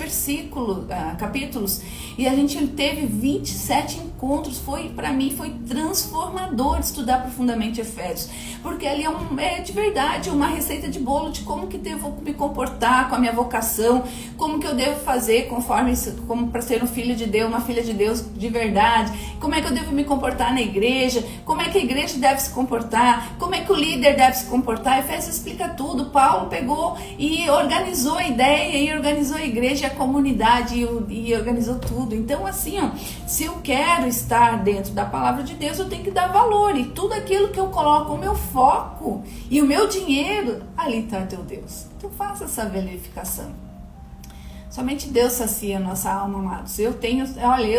capítulos, e a gente teve 27 encontros. Para mim foi transformador estudar profundamente Efésios, porque ali é de verdade uma receita de bolo de como que devo me comportar com a minha vocação, como que eu devo fazer como para ser um filho de Deus, uma filha de Deus de verdade, como é que eu devo me comportar na igreja, como é que a igreja deve se comportar, como é que o líder deve se comportar. Efésios explica tudo. Paulo pegou e organizou a ideia, e organizou a igreja, a comunidade, e organizou tudo. Então assim, se eu quero estar dentro da palavra de Deus, eu tenho que dar valor, e tudo aquilo que eu coloco o meu foco e o meu dinheiro, ali está teu Deus. Então faça essa verificação. Somente Deus sacia a nossa alma, amados. Eu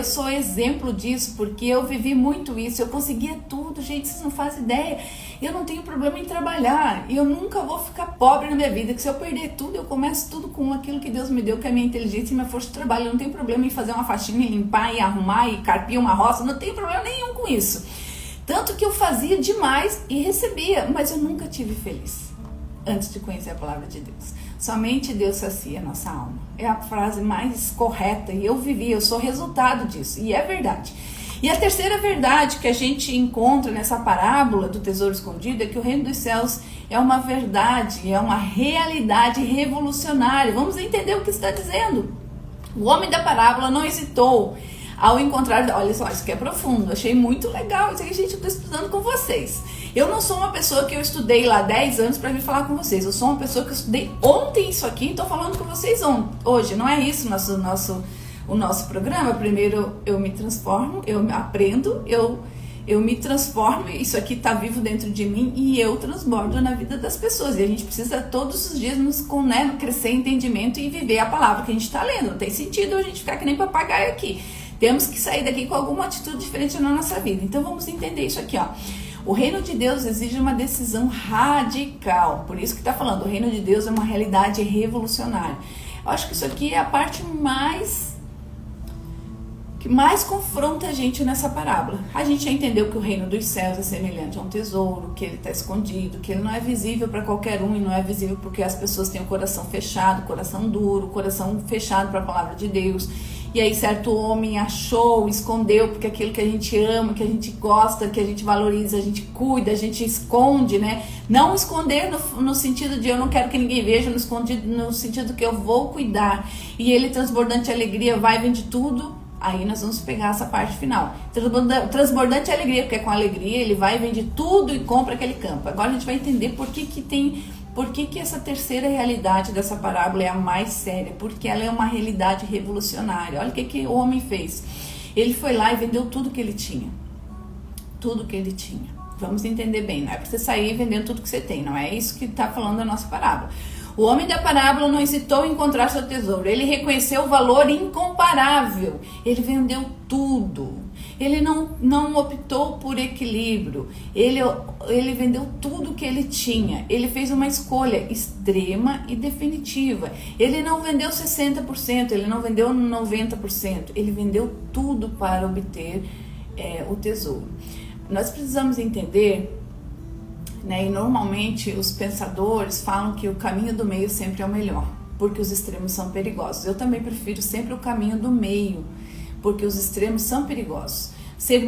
sou exemplo disso, porque eu vivi muito isso. Eu conseguia tudo, gente, vocês não fazem ideia. Eu não tenho problema em trabalhar, e eu nunca vou ficar pobre na minha vida, que se eu perder tudo, eu começo tudo com aquilo que Deus me deu, que é a minha inteligência e minha força de trabalho. Eu não tenho problema em fazer uma faxina, e limpar, e arrumar, e carpir uma roça. Não tenho problema nenhum com isso. Tanto que eu fazia demais e recebia, mas eu nunca tive feliz antes de conhecer a palavra de Deus. Somente Deus sacia a nossa alma. É a frase mais correta, e eu sou resultado disso, e é verdade. E a terceira verdade que a gente encontra nessa parábola do tesouro escondido é que o reino dos céus é uma verdade, é uma realidade revolucionária. Vamos entender o que está dizendo. O homem da parábola não hesitou ao encontrar... Olha só, isso aqui é profundo, achei muito legal. Isso aqui, gente, eu estou estudando com vocês. Eu não sou uma pessoa que eu estudei lá 10 anos para vir falar com vocês. Eu sou uma pessoa que eu estudei ontem isso aqui e estou falando com vocês hoje. Não é isso o nosso programa. Primeiro eu me transformo, eu aprendo, eu me transformo, isso aqui está vivo dentro de mim, e eu transbordo na vida das pessoas. E a gente precisa todos os dias crescer em entendimento e viver a palavra que a gente está lendo. Não tem sentido a gente ficar que nem papagaio aqui. Temos que sair daqui com alguma atitude diferente na nossa vida. Então vamos entender isso aqui, ó. O reino de Deus exige uma decisão radical. Por isso que está falando, o reino de Deus é uma realidade revolucionária. Eu acho que isso aqui é a parte que mais confronta a gente nessa parábola. A gente já entendeu que o reino dos céus é semelhante a um tesouro, que ele está escondido, que ele não é visível para qualquer um, e não é visível porque as pessoas têm o coração fechado, coração duro, coração fechado para a palavra de Deus. E aí certo homem achou, escondeu, porque aquilo que a gente ama, que a gente gosta, que a gente valoriza, a gente cuida, a gente esconde, né? Não esconder no sentido de eu não quero que ninguém veja, no sentido que eu vou cuidar. E ele, transbordante de alegria, vai, vende tudo. Aí nós vamos pegar essa parte final. Transbordante de alegria, porque com alegria ele vai, vende tudo e compra aquele campo. Agora a gente vai entender por que essa terceira realidade dessa parábola é a mais séria, porque ela é uma realidade revolucionária. Olha o que o homem fez. Ele foi lá e vendeu tudo que ele tinha. Tudo que ele tinha. Vamos entender bem, não é para você sair vendendo tudo que você tem, não é isso que está falando a nossa parábola. O homem da parábola não hesitou em encontrar seu tesouro. Ele reconheceu o valor incomparável. Ele vendeu tudo. Ele não optou por equilíbrio. Ele vendeu tudo que ele tinha. Ele fez uma escolha extrema e definitiva. Ele não vendeu 60%, ele não vendeu 90%. Ele vendeu tudo para obter o tesouro. Nós precisamos entender... E normalmente os pensadores falam que o caminho do meio sempre é o melhor, porque os extremos são perigosos. Eu também prefiro sempre o caminho do meio, porque os extremos são perigosos. Ser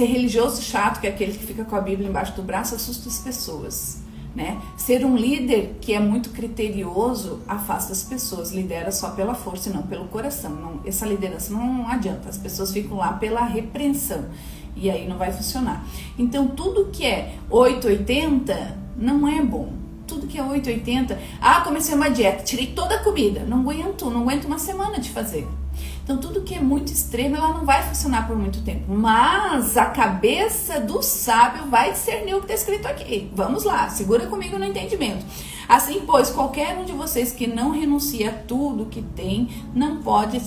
religioso chato, que é aquele que fica com a Bíblia embaixo do braço, assusta as pessoas, né? Ser um líder que é muito criterioso afasta as pessoas, lidera só pela força e não pelo coração. Essa liderança não adianta, as pessoas ficam lá pela repreensão. E aí não vai funcionar. Então tudo que é 880 não é bom. Tudo que é 880, comecei uma dieta, tirei toda a comida, não aguento uma semana de fazer. Então tudo que é muito extremo, ela não vai funcionar por muito tempo. Mas a cabeça do sábio vai discernir o que está escrito aqui. Vamos lá, segura comigo no entendimento. Assim, pois, qualquer um de vocês que não renuncia a tudo que tem, não pode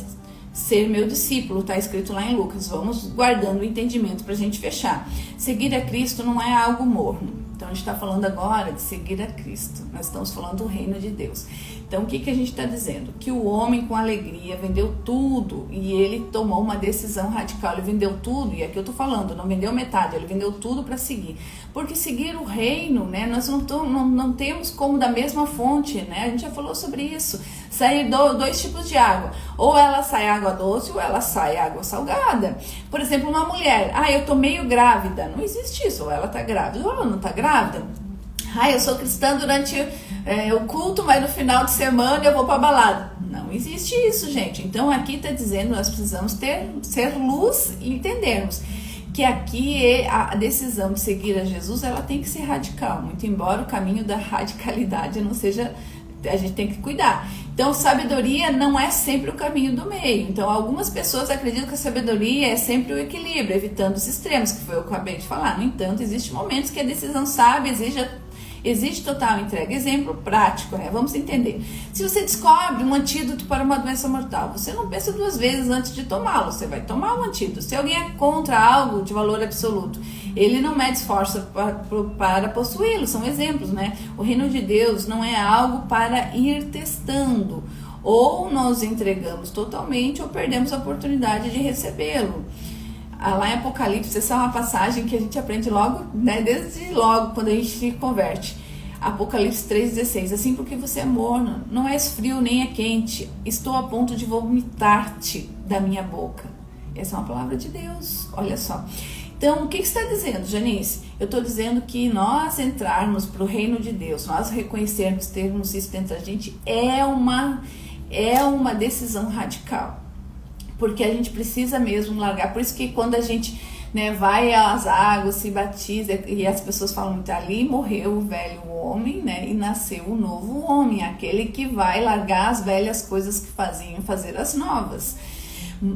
ser meu discípulo, está escrito lá em Lucas. Vamos guardando o entendimento para a gente fechar. Seguir a Cristo não é algo morno. Então a gente está falando agora de seguir a Cristo. Nós estamos falando do reino de Deus. Então o que a gente está dizendo? Que o homem com alegria vendeu tudo e ele tomou uma decisão radical. Ele vendeu tudo, e aqui eu estou falando, não vendeu metade, ele vendeu tudo para seguir. Porque seguir o reino, né, nós não temos como da mesma fonte, né? A gente já falou sobre isso. Sair dois tipos de água. Ou ela sai água doce ou ela sai água salgada. Por exemplo, uma mulher, eu tô meio grávida. Não existe isso. Ou ela tá grávida ou ela não tá grávida. Eu sou cristã durante o culto, mas no final de semana eu vou pra balada. Não existe isso, gente. Então aqui tá dizendo, nós precisamos ser luz e entendermos que aqui a decisão de seguir a Jesus, ela tem que ser radical. Muito embora o caminho da radicalidade não seja... A gente tem que cuidar. Então, sabedoria não é sempre o caminho do meio. Então, algumas pessoas acreditam que a sabedoria é sempre o equilíbrio, evitando os extremos, que foi o que eu acabei de falar. No entanto, existem momentos que a decisão sábia exige total entrega. Exemplo prático, né? Vamos entender. Se você descobre um antídoto para uma doença mortal, você não pensa duas vezes antes de tomá-lo. Você vai tomar o antídoto. Se alguém é contra algo de valor absoluto, ele não mede esforço para possuí-lo. São exemplos, né? O reino de Deus não é algo para ir testando. Ou nós entregamos totalmente ou perdemos a oportunidade de recebê-lo. Lá em Apocalipse, essa é uma passagem que a gente aprende logo, né? Desde logo, quando a gente se converte. Apocalipse 3,16. Assim porque você é morno, não és frio nem é quente, estou a ponto de vomitar-te da minha boca. Essa é uma palavra de Deus, olha só. Então, o que está dizendo, Janice? Eu estou dizendo que nós entrarmos para o reino de Deus, nós reconhecermos, termos isso dentro da gente, é uma decisão radical. Porque a gente precisa mesmo largar. Por isso que quando a gente, né, vai às águas, se batiza, e as pessoas falam muito, ali morreu o velho homem, né, e nasceu o novo homem, aquele que vai largar as velhas coisas que fazer as novas.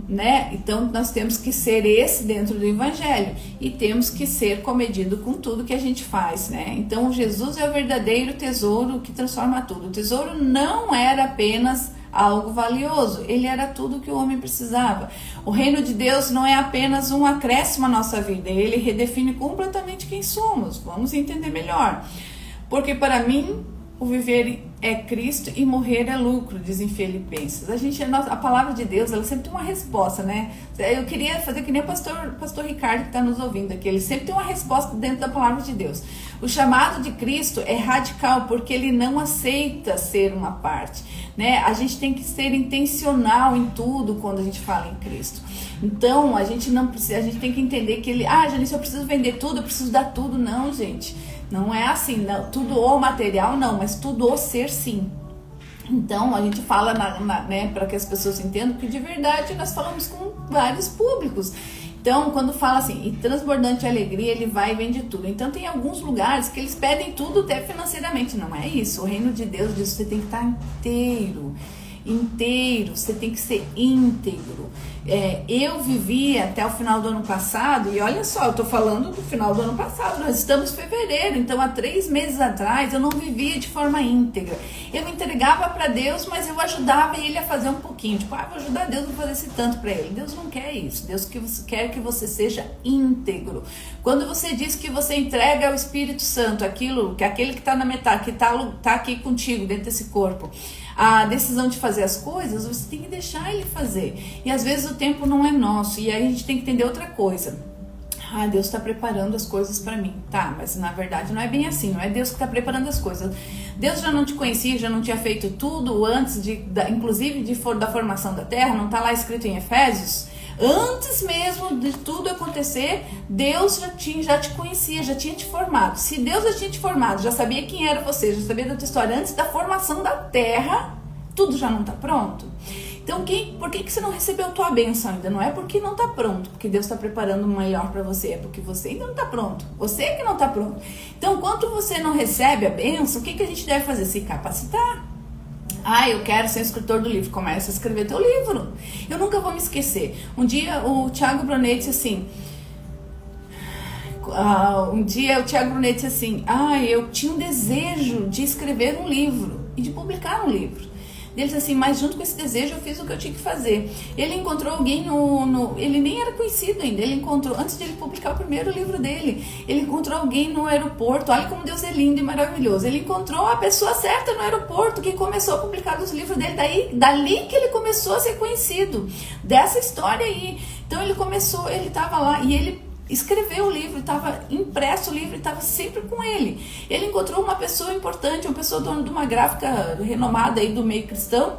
Né? Então nós temos que ser esse dentro do evangelho e temos que ser comedido com tudo que a gente faz, né? Então Jesus é o verdadeiro tesouro que transforma tudo. O tesouro não era apenas algo valioso, ele era tudo que o homem precisava. O reino de Deus não é apenas um acréscimo à nossa vida, ele redefine completamente quem somos. Vamos entender melhor. Porque para mim o viver é Cristo e morrer é lucro, dizem Filipenses. A palavra de Deus, ela sempre tem uma resposta, né? Eu queria fazer que nem o pastor Ricardo que está nos ouvindo aqui. Ele sempre tem uma resposta dentro da palavra de Deus. O chamado de Cristo é radical porque ele não aceita ser uma parte, né? A gente tem que ser intencional em tudo quando a gente fala em Cristo. Então, a gente tem que entender que ele... Janice, eu preciso vender tudo, eu preciso dar tudo. Não, gente. Não é assim, não, tudo o material não, mas tudo o ser sim. Então a gente fala né, para que as pessoas entendam que de verdade nós falamos com vários públicos. Então quando fala assim, e transbordante alegria, ele vai e vende tudo. Então tem alguns lugares que eles pedem tudo até financeiramente. Não é isso, o reino de Deus diz que você tem que estar inteiro, você tem que ser íntegro. Eu vivi até o final do ano passado, e olha só, eu tô falando do final do ano passado, nós estamos em fevereiro, então há 3 meses atrás eu não vivia de forma íntegra. Eu me entregava para Deus, mas eu ajudava ele a fazer um pouquinho, tipo, vou ajudar Deus, vou fazer esse tanto para ele. Deus não quer isso, Deus quer que você seja íntegro. Quando você diz que você entrega ao Espírito Santo aquele que está na metade, que tá aqui contigo dentro desse corpo, a decisão de fazer as coisas, você tem que deixar ele fazer. E às vezes o tempo não é nosso. E aí a gente tem que entender outra coisa. Deus está preparando as coisas para mim. Tá, mas na verdade não é bem assim. Não é Deus que está preparando as coisas. Deus já não te conhecia, já não tinha feito tudo antes, inclusive da formação da terra. Não está lá escrito em Efésios? Antes mesmo de tudo acontecer, Deus já te conhecia, já tinha te formado. Se Deus já tinha te formado, já sabia quem era você, já sabia da tua história antes da formação da terra, tudo já não está pronto? Então, por que você não recebeu a tua bênção ainda? Não é porque não está pronto, porque Deus está preparando o melhor para você, é porque você ainda não está pronto. Você é que não está pronto. Então, enquanto você não recebe a bênção, o que a gente deve fazer? Se capacitar. Eu quero ser escritor do livro. Começa a escrever teu livro. Eu nunca vou me esquecer. Um dia o Thiago Brunet disse assim... eu tinha um desejo de escrever um livro e de publicar um livro. Ele disse assim, mas junto com esse desejo eu fiz o que eu tinha que fazer. Ele encontrou alguém ele nem era conhecido ainda, ele encontrou, antes de ele publicar o primeiro livro dele, ele encontrou alguém no aeroporto. Olha como Deus é lindo e maravilhoso. Ele encontrou a pessoa certa no aeroporto, que começou a publicar os livros dele, dali que ele começou a ser conhecido, dessa história aí. Então ele estava lá e ele escreveu o livro, estava impresso o livro, estava sempre com ele. Ele encontrou uma pessoa importante, uma pessoa dona de uma gráfica renomada aí do meio cristão,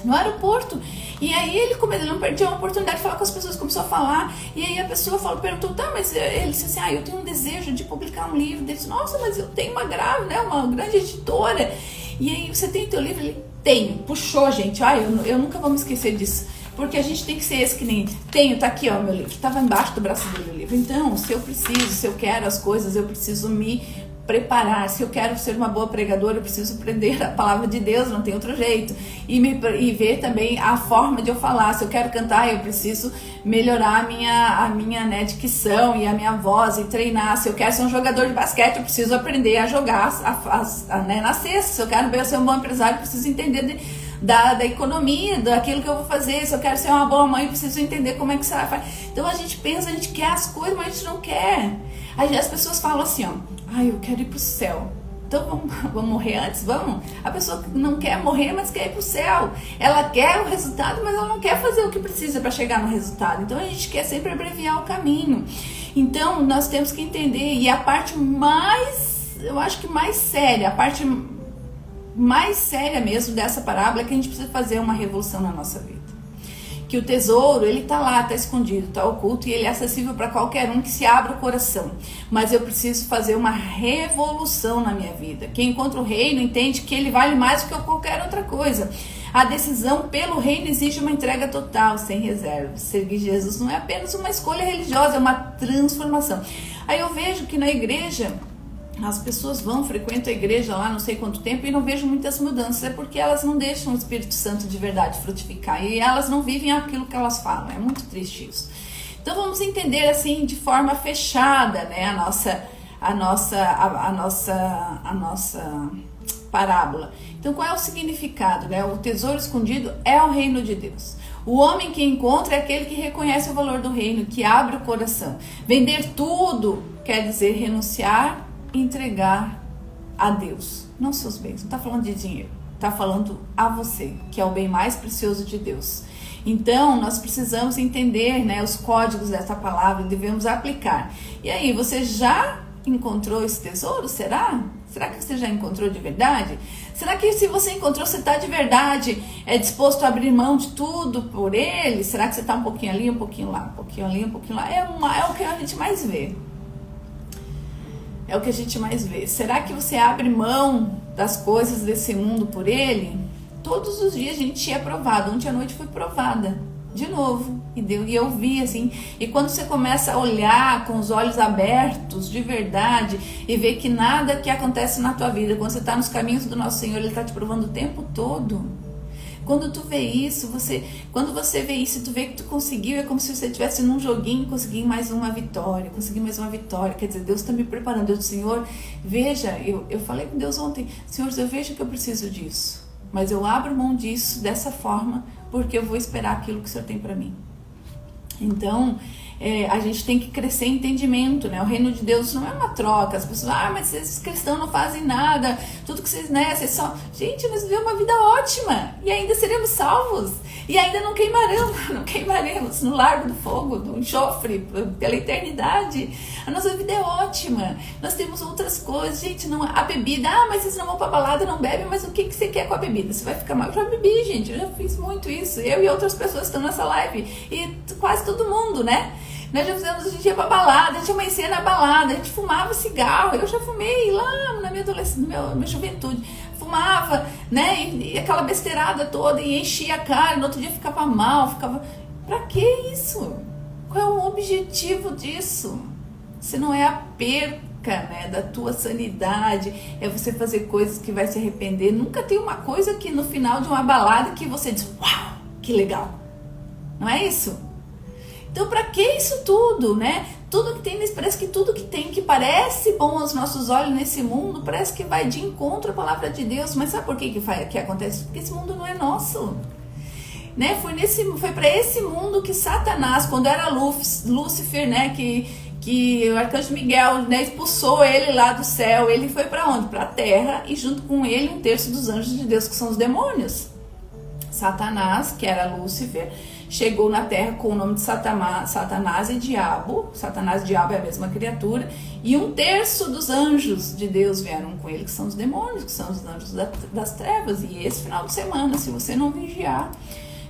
no aeroporto. E aí ele não perdia a oportunidade de falar com as pessoas, começou a falar. E aí a pessoa perguntou, tá, mas ele disse assim, eu tenho um desejo de publicar um livro. Ele disse, nossa, mas eu tenho uma grande editora. E aí, você tem teu livro? Ele, tenho. Puxou, gente. Eu nunca vou me esquecer disso. Porque a gente tem que ser esse que nem... Tenho, tá aqui, ó, meu livro. Tava embaixo do braço dele o livro. Então, se eu quero as coisas, eu preciso me preparar. Se eu quero ser uma boa pregadora, eu preciso aprender a palavra de Deus, não tem outro jeito. E ver também a forma de eu falar. Se eu quero cantar, eu preciso melhorar a minha dicção e a minha voz e treinar. Se eu quero ser um jogador de basquete, eu preciso aprender a jogar na cesta. Se eu quero ser um bom empresário, eu preciso entender da economia, daquilo que eu vou fazer. Se eu quero ser uma boa mãe, eu preciso entender como é que você faz. Então a gente pensa, a gente quer as coisas, mas a gente não quer. Aí as pessoas falam assim, eu quero ir pro céu. Então vamos morrer antes? Vamos? A pessoa não quer morrer, mas quer ir pro céu. Ela quer o resultado, mas ela não quer fazer o que precisa para chegar no resultado. Então a gente quer sempre abreviar o caminho. Então nós temos que entender. E a parte mais, eu acho que mais séria, a parte mais séria mesmo dessa parábola é que a gente precisa fazer uma revolução na nossa vida. Que o tesouro, ele tá lá, tá escondido, tá oculto e ele é acessível para qualquer um que se abra o coração. Mas eu preciso fazer uma revolução na minha vida. Quem encontra o reino entende que ele vale mais do que qualquer outra coisa. A decisão pelo reino exige uma entrega total, sem reservas. Seguir Jesus não é apenas uma escolha religiosa, é uma transformação. Aí eu vejo que na igreja... As pessoas frequentam a igreja lá não sei quanto tempo e não vejo muitas mudanças. É porque elas não deixam o Espírito Santo de verdade frutificar. E elas não vivem aquilo que elas falam. É muito triste isso. Então vamos entender assim de forma fechada, né, a nossa parábola. Então qual é o significado, né? O tesouro escondido é o reino de Deus. O homem que encontra é aquele que reconhece o valor do reino, que abre o coração. Vender tudo quer dizer renunciar, entregar a Deus, não seus bens, não está falando de dinheiro, está falando a você, que é o bem mais precioso de Deus. Então nós precisamos entender, né, os códigos dessa palavra, devemos aplicar. E aí, você já encontrou esse tesouro? Será? Será que você já encontrou de verdade? Será que se você encontrou, você está de verdade disposto a abrir mão de tudo por ele? Será que você está um pouquinho ali, um pouquinho lá, um pouquinho ali, um pouquinho lá? É o que a gente mais vê. É o que a gente mais vê. Será que você abre mão das coisas desse mundo por ele? Todos os dias a gente é provado. Ontem à noite foi provada. De novo. E eu vi assim. E quando você começa a olhar com os olhos abertos, de verdade, e ver que nada que acontece na tua vida, quando você está nos caminhos do nosso Senhor, Ele está te provando o tempo todo. Quando tu vê isso, quando você vê isso, tu vê que tu conseguiu, é como se você estivesse num joguinho, consegui mais uma vitória, quer dizer, Deus está me preparando. Deus, Senhor, veja, eu falei com Deus ontem, Senhor, eu vejo que eu preciso disso, mas eu abro mão disso dessa forma, porque eu vou esperar aquilo que o Senhor tem para mim. Então, a gente tem que crescer em entendimento, né? O reino de Deus não é uma troca. As pessoas, mas esses cristãos não fazem nada, tudo que vocês, né? Vocês só... Gente, nós vivemos uma vida ótima e ainda seremos salvos e ainda não queimaremos no largo do fogo, do enxofre, pela eternidade. A nossa vida é ótima. Nós temos outras coisas, gente. Não, a bebida, mas vocês não vão pra balada, não bebem, mas o que você quer com a bebida? Você vai ficar mal? Eu já bebi, gente, eu já fiz muito isso. Eu e outras pessoas estão nessa live e quase todo mundo, né? Nós já fizemos, a gente ia pra balada, a gente amanhecia na balada, a gente fumava cigarro. Eu já fumei lá na minha adolescência, na minha juventude. Fumava, né? E aquela besteirada toda, e enchia a cara, no outro dia ficava mal, Pra que isso? Qual é o objetivo disso? Se não é a perca, né, da tua sanidade, é você fazer coisas que vai se arrepender. Nunca tem uma coisa que no final de uma balada que você diz, uau, que legal. Não é isso? Então, para que isso tudo, né? Tudo que tem, parece que tudo que tem, que parece bom aos nossos olhos nesse mundo, parece que vai de encontro à palavra de Deus. Mas sabe por que acontece? Porque esse mundo não é nosso. Né? Foi para esse mundo que Satanás, quando era Lúcifer, né? Que o arcanjo Miguel, né, expulsou ele lá do céu, ele foi para onde? Para a terra, e junto com ele 1/3 dos anjos de Deus, que são os demônios. Satanás, que era Lúcifer, chegou na terra com o nome de Satanás e Diabo. Satanás e Diabo é a mesma criatura, e 1/3 dos anjos de Deus vieram com ele, que são os demônios, que são os anjos das trevas. E esse final de semana, se você não vigiar,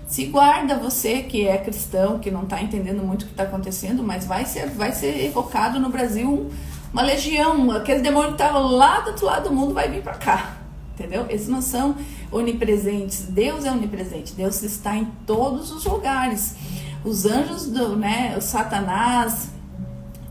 se guarda, você que é cristão, que não está entendendo muito o que está acontecendo, mas vai ser evocado no Brasil uma legião, aquele demônio que está lá do outro lado do mundo vai vir para cá, entendeu? Eles não são onipresentes, Deus é onipresente, Deus está em todos os lugares. Os anjos, o Satanás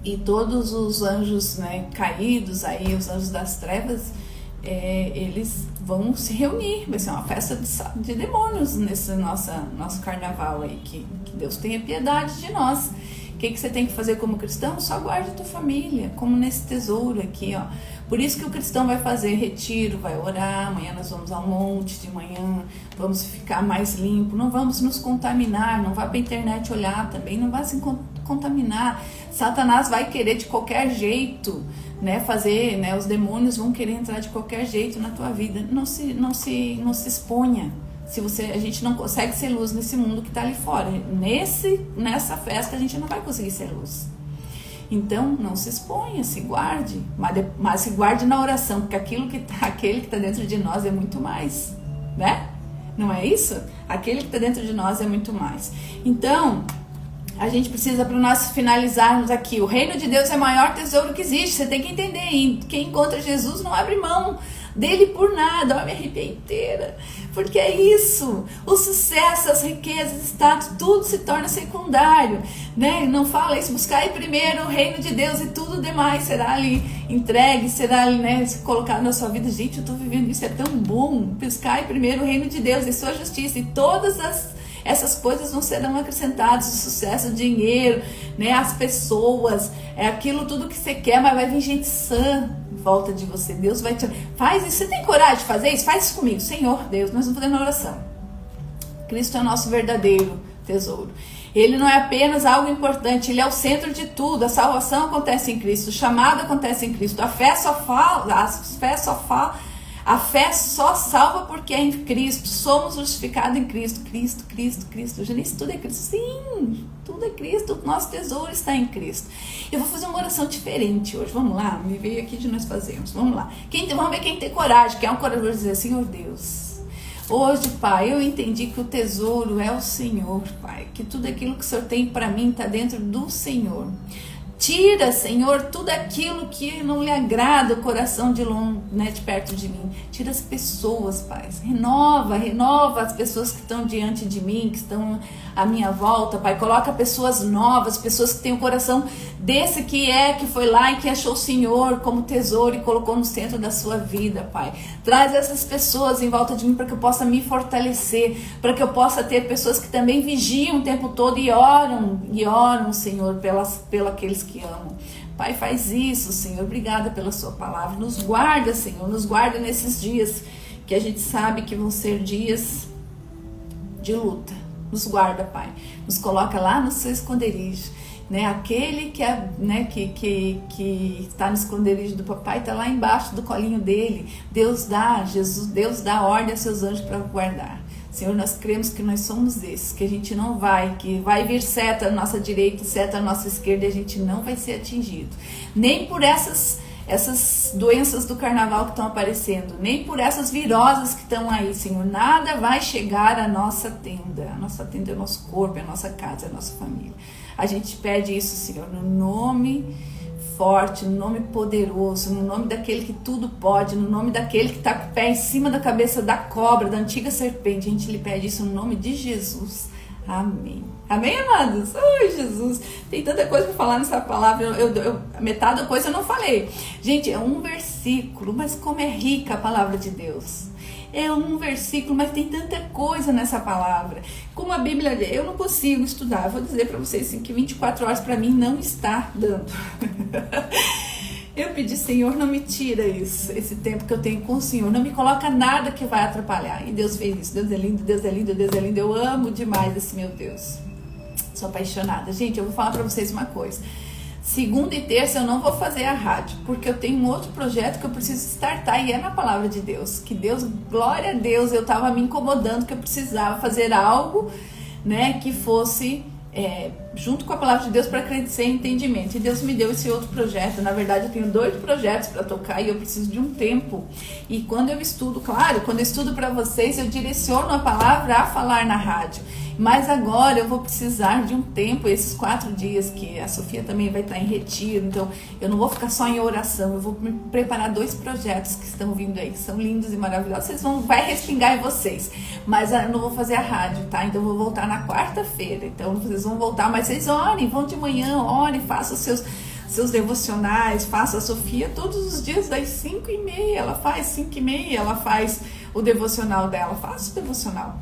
e todos os anjos, né, caídos aí, os anjos das trevas, eles vão se reunir, vai ser uma festa de demônios nesse nosso carnaval aí, que Deus tenha piedade de nós. O que você tem que fazer como cristão? Só guarde a tua família, como nesse tesouro aqui, ó. Por isso que o cristão vai fazer retiro, vai orar, amanhã nós vamos ao monte de manhã, vamos ficar mais limpo, não vamos nos contaminar, não vá para a internet olhar também, não vá se contaminar. Satanás vai querer de qualquer jeito, né, fazer, né, os demônios vão querer entrar de qualquer jeito na tua vida. Não se exponha. A gente não consegue ser luz nesse mundo que está ali fora. Nessa festa a gente não vai conseguir ser luz. Então não se exponha, se guarde, mas se guarde na oração, porque aquele que está dentro de nós é muito mais, né? Não é isso? Aquele que está dentro de nós é muito mais. Então a gente precisa, para nós finalizarmos aqui, o reino de Deus é o maior tesouro que existe. Você tem que entender, quem encontra Jesus não abre mão dele por nada. Eu me arrepiei inteira, porque é isso, o sucesso, as riquezas, status, tudo se torna secundário, né? Não fala isso, buscar primeiro o reino de Deus e tudo demais será ali entregue, será ali, né, colocado na sua vida. Gente, eu estou vivendo isso, é tão bom. Buscar primeiro o reino de Deus e sua justiça, e todas essas coisas não serão acrescentadas, o sucesso, o dinheiro, né, as pessoas, aquilo tudo que você quer, mas vai vir gente sã em volta de você. Deus vai te... Faz isso, você tem coragem de fazer isso? Faz isso comigo. Senhor Deus, nós vamos fazer uma oração. Cristo é o nosso verdadeiro tesouro. Ele não é apenas algo importante, ele é o centro de tudo. A salvação acontece em Cristo, o chamado acontece em Cristo, a fé só salva porque é em Cristo. Somos justificados em Cristo. Cristo. Gente, tudo é Cristo. Sim, tudo é Cristo. O nosso tesouro está em Cristo. Eu vou fazer uma oração diferente hoje. Vamos lá? Me veio aqui de nós fazermos. Vamos lá. Vamos ver quem tem coragem. Quem é um corajoso dizer: Senhor Deus, hoje, Pai, eu entendi que o tesouro é o Senhor, Pai. Que tudo aquilo que o Senhor tem para mim está dentro do Senhor. Tira, Senhor, tudo aquilo que não lhe agrada o coração de longe, né, de perto de mim. Tira as pessoas, Pai. Renova as pessoas que estão diante de mim, que estão à minha volta, Pai. Coloca pessoas novas, pessoas que têm o coração desse que foi lá e que achou o Senhor como tesouro e colocou no centro da sua vida, Pai. Traz essas pessoas em volta de mim para que eu possa me fortalecer, para que eu possa ter pessoas que também vigiam o tempo todo e oram, Senhor, pelo aqueles que amam. Pai, faz isso, Senhor. Obrigada pela sua palavra. Nos guarda, Senhor. Nos guarda nesses dias que a gente sabe que vão ser dias de luta. Nos guarda, Pai. Nos coloca lá no seu esconderijo. Né? Aquele que, né, que está no esconderijo do papai está lá embaixo do colinho dele. Deus dá ordem a seus anjos para guardar. Senhor, nós cremos que nós somos esses, que a gente não que vai vir seta à nossa direita, seta à nossa esquerda, e a gente não vai ser atingido. Nem por essas doenças do carnaval que estão aparecendo, nem por essas viroses que estão aí, Senhor. Nada vai chegar à nossa tenda. A nossa tenda é o nosso corpo, é a nossa casa, é a nossa família. A gente pede isso, Senhor, no nome forte, no nome poderoso, no nome daquele que tudo pode, no nome daquele que está com o pé em cima da cabeça da cobra, da antiga serpente. A gente lhe pede isso no nome de Jesus. Amém. Amém, amados? Ai, Jesus. Tem tanta coisa para falar nessa palavra. Metade da coisa eu não falei. Gente, é um versículo, mas como é rica a palavra de Deus. é um versículo, mas tem tanta coisa nessa palavra. Como a Bíblia, eu não consigo estudar. Eu vou dizer para vocês assim, que 24 horas para mim não está dando. Eu pedi, Senhor, não me tira isso, esse tempo que eu tenho com o Senhor, não me coloca nada que vai atrapalhar. E Deus fez isso. Deus é lindo, Deus é lindo, Deus é lindo. Eu amo demais esse meu Deus. Sou apaixonada. Gente, eu vou falar para vocês uma coisa. Segunda e terça eu não vou fazer a rádio, porque eu tenho um outro projeto que eu preciso startar e é na palavra de Deus. Que Deus, glória a Deus, eu estava me incomodando que eu precisava fazer algo, né, que fosse junto com a palavra de Deus para crescer em entendimento. E Deus me deu esse outro projeto. Na verdade, eu tenho 2 projetos para tocar e eu preciso de um tempo. E quando eu estudo, claro, quando eu estudo para vocês, eu direciono a palavra a falar na rádio. Mas agora eu vou precisar de um tempo, esses 4 dias que a Sofia também vai estar em retiro, então eu não vou ficar só em oração, eu vou me preparar 2 projetos que estão vindo aí, que são lindos e maravilhosos, vai respingar em vocês, mas eu não vou fazer a rádio, tá? Então eu vou voltar na quarta-feira, então vocês vão voltar, mas vocês orem, vão de manhã, orem, façam seus devocionais, faça a Sofia todos os dias das 5h30, ela faz 5h30, ela faz o devocional dela, faça o devocional.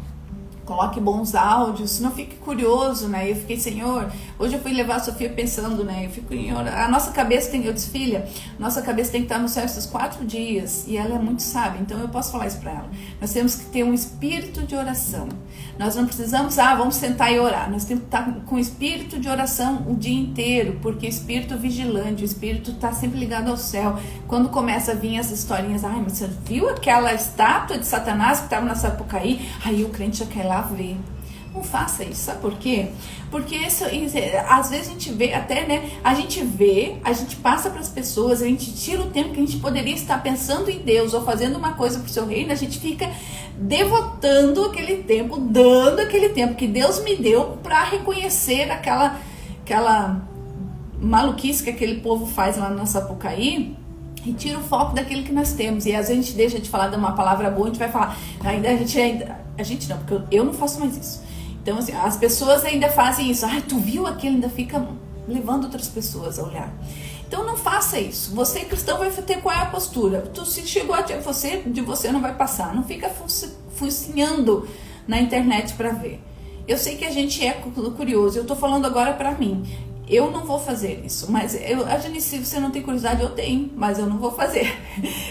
Coloque bons áudios, não fique curioso, né? Eu fiquei, Senhor, hoje eu fui levar a Sofia pensando, né? Eu fico em a nossa cabeça tem, eu disse, filha, nossa cabeça tem que estar no céu esses 4 dias. E ela é muito sábia, então eu posso falar isso para ela. Nós temos que ter um espírito de oração. Nós não precisamos, vamos sentar e orar. Nós temos que estar com espírito de oração o dia inteiro, porque espírito vigilante, o espírito está sempre ligado ao céu. Quando começa a vir as historinhas, mas você viu aquela estátua de Satanás que estava na Sapucaí? Aí o crente já quer lá ver. Não faça isso, sabe por quê? Porque às vezes a gente vê até, né? A gente passa para as pessoas, a gente tira o tempo que a gente poderia estar pensando em Deus ou fazendo uma coisa para o seu reino, a gente fica devotando aquele tempo, dando aquele tempo que Deus me deu para reconhecer aquela maluquice que aquele povo faz lá na Sapucaí. E tira o foco daquilo que nós temos. E às vezes a gente deixa de falar de uma palavra boa, a gente vai falar, a gente não, porque eu não faço mais isso. Então assim, as pessoas ainda fazem isso, tu viu aquilo, ainda fica levando outras pessoas a olhar. Então não faça isso. Você cristão vai ter qual é a postura. Se chegou a você, de você não vai passar. Não fica focinhando na internet para ver. Eu sei que a gente é curioso, eu tô falando agora para mim. Eu não vou fazer isso, mas se você não tem curiosidade, eu tenho, mas eu não vou fazer.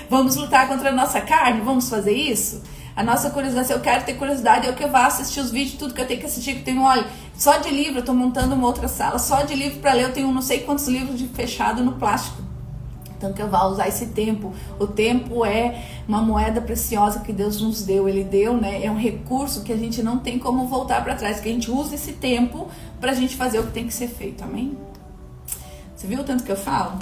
Vamos lutar contra a nossa carne? Vamos fazer isso? A nossa curiosidade, se eu quero ter curiosidade, é o que eu vou assistir os vídeos, tudo que eu tenho que assistir, que eu tenho, olha, só de livro, eu tô montando uma outra sala, só de livro para ler, eu tenho não sei quantos livros fechado no plástico. Então que eu vá usar esse tempo. O tempo é uma moeda preciosa que Deus nos deu. Ele deu, né? É um recurso que a gente não tem como voltar para trás. Que a gente usa esse tempo para a gente fazer o que tem que ser feito. Amém? Você viu o tanto que eu falo?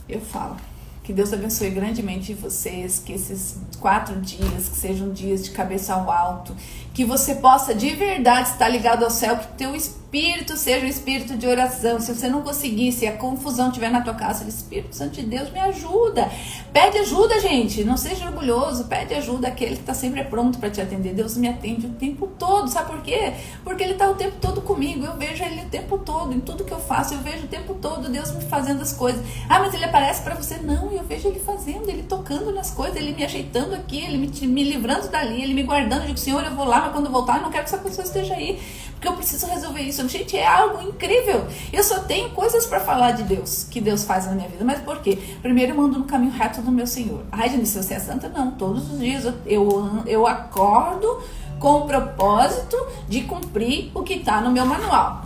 Eu falo. Que Deus abençoe grandemente vocês, que esses 4 dias, que sejam dias de cabeça ao alto, que você possa de verdade estar ligado ao céu, que teu espírito seja um espírito de oração. Se você não conseguir, se a confusão estiver na tua casa, Espírito Santo de Deus, me ajuda. Pede ajuda, gente, não seja orgulhoso, pede ajuda àquele que está sempre pronto para te atender. Deus me atende o tempo todo, sabe por quê? Porque Ele está o tempo todo comigo, eu vejo Ele o tempo todo, em tudo que eu faço, eu vejo o tempo todo Deus me fazendo as coisas. Mas Ele aparece para você? Não, eu vejo Ele fazendo, Ele tocando nas coisas, Ele me ajeitando aqui, Ele me livrando dali, Ele me guardando. Eu digo, Senhor, eu vou lá, mas quando eu voltar, eu não quero que essa pessoa esteja aí, porque eu preciso resolver isso. Gente, é algo incrível. Eu só tenho coisas para falar de Deus, que Deus faz na minha vida. Mas por quê? Primeiro eu ando no caminho reto do meu Senhor. Janice, se você é santa? Não, todos os dias eu acordo com o propósito de cumprir o que está no meu manual.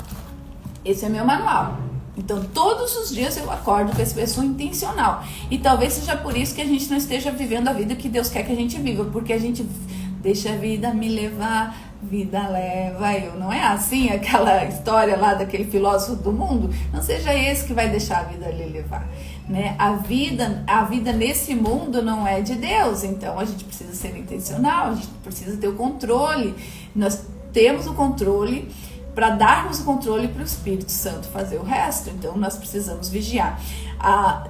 Esse é meu manual. Então, todos os dias eu acordo com essa pessoa intencional. E talvez seja por isso que a gente não esteja vivendo a vida que Deus quer que a gente viva. Porque a gente deixa a vida me levar, vida leva eu. Não é assim aquela história lá daquele filósofo do mundo? Não seja esse que vai deixar a vida lhe levar. Né? A vida nesse mundo não é de Deus. Então, a gente precisa ser intencional, a gente precisa ter o controle. Nós temos o controle para darmos o controle para o Espírito Santo fazer o resto. Então nós precisamos vigiar.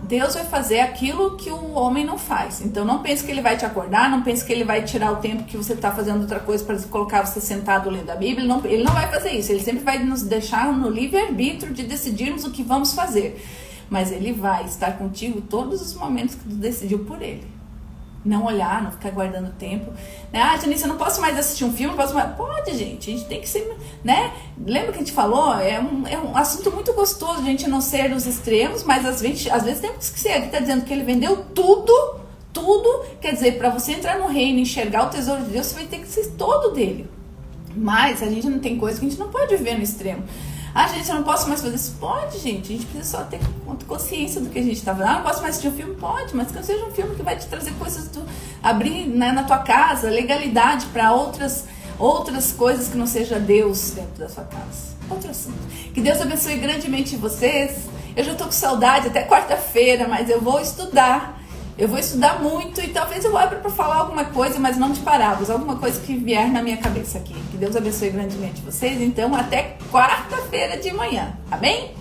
Deus vai fazer aquilo que o homem não faz. Então não pense que Ele vai te acordar, não pense que Ele vai tirar o tempo que você está fazendo outra coisa para colocar você sentado lendo a Bíblia. Ele não vai fazer isso. Ele sempre vai nos deixar no livre-arbítrio de decidirmos o que vamos fazer. Mas Ele vai estar contigo todos os momentos que tu decidiu por Ele. Não olhar, não ficar guardando tempo. Né? Ah, Janice, eu não posso mais assistir um filme, não posso mais... Pode, gente, a gente tem que ser, né? Lembra que a gente falou? É um assunto muito gostoso, a gente não ser os extremos, mas às vezes temos que ser. Aqui está dizendo que ele vendeu tudo, quer dizer, para você entrar no reino e enxergar o tesouro de Deus, você vai ter que ser todo dele. Mas a gente não tem coisa que a gente não pode viver no extremo. Ah, gente, eu não posso mais fazer isso. Pode, gente. A gente precisa só ter consciência do que a gente está fazendo. Ah, não posso mais assistir um filme? Pode, mas que não seja um filme que vai te trazer coisas, abrir, né, na tua casa, legalidade para outras coisas que não seja Deus dentro da sua casa. Outro assunto. Que Deus abençoe grandemente vocês. Eu já estou com saudade até quarta-feira, mas eu vou estudar. Eu vou estudar muito e talvez eu abra para falar alguma coisa, mas não de parábolas, alguma coisa que vier na minha cabeça aqui. Que Deus abençoe grandemente vocês. Então, até quarta-feira de manhã. Amém?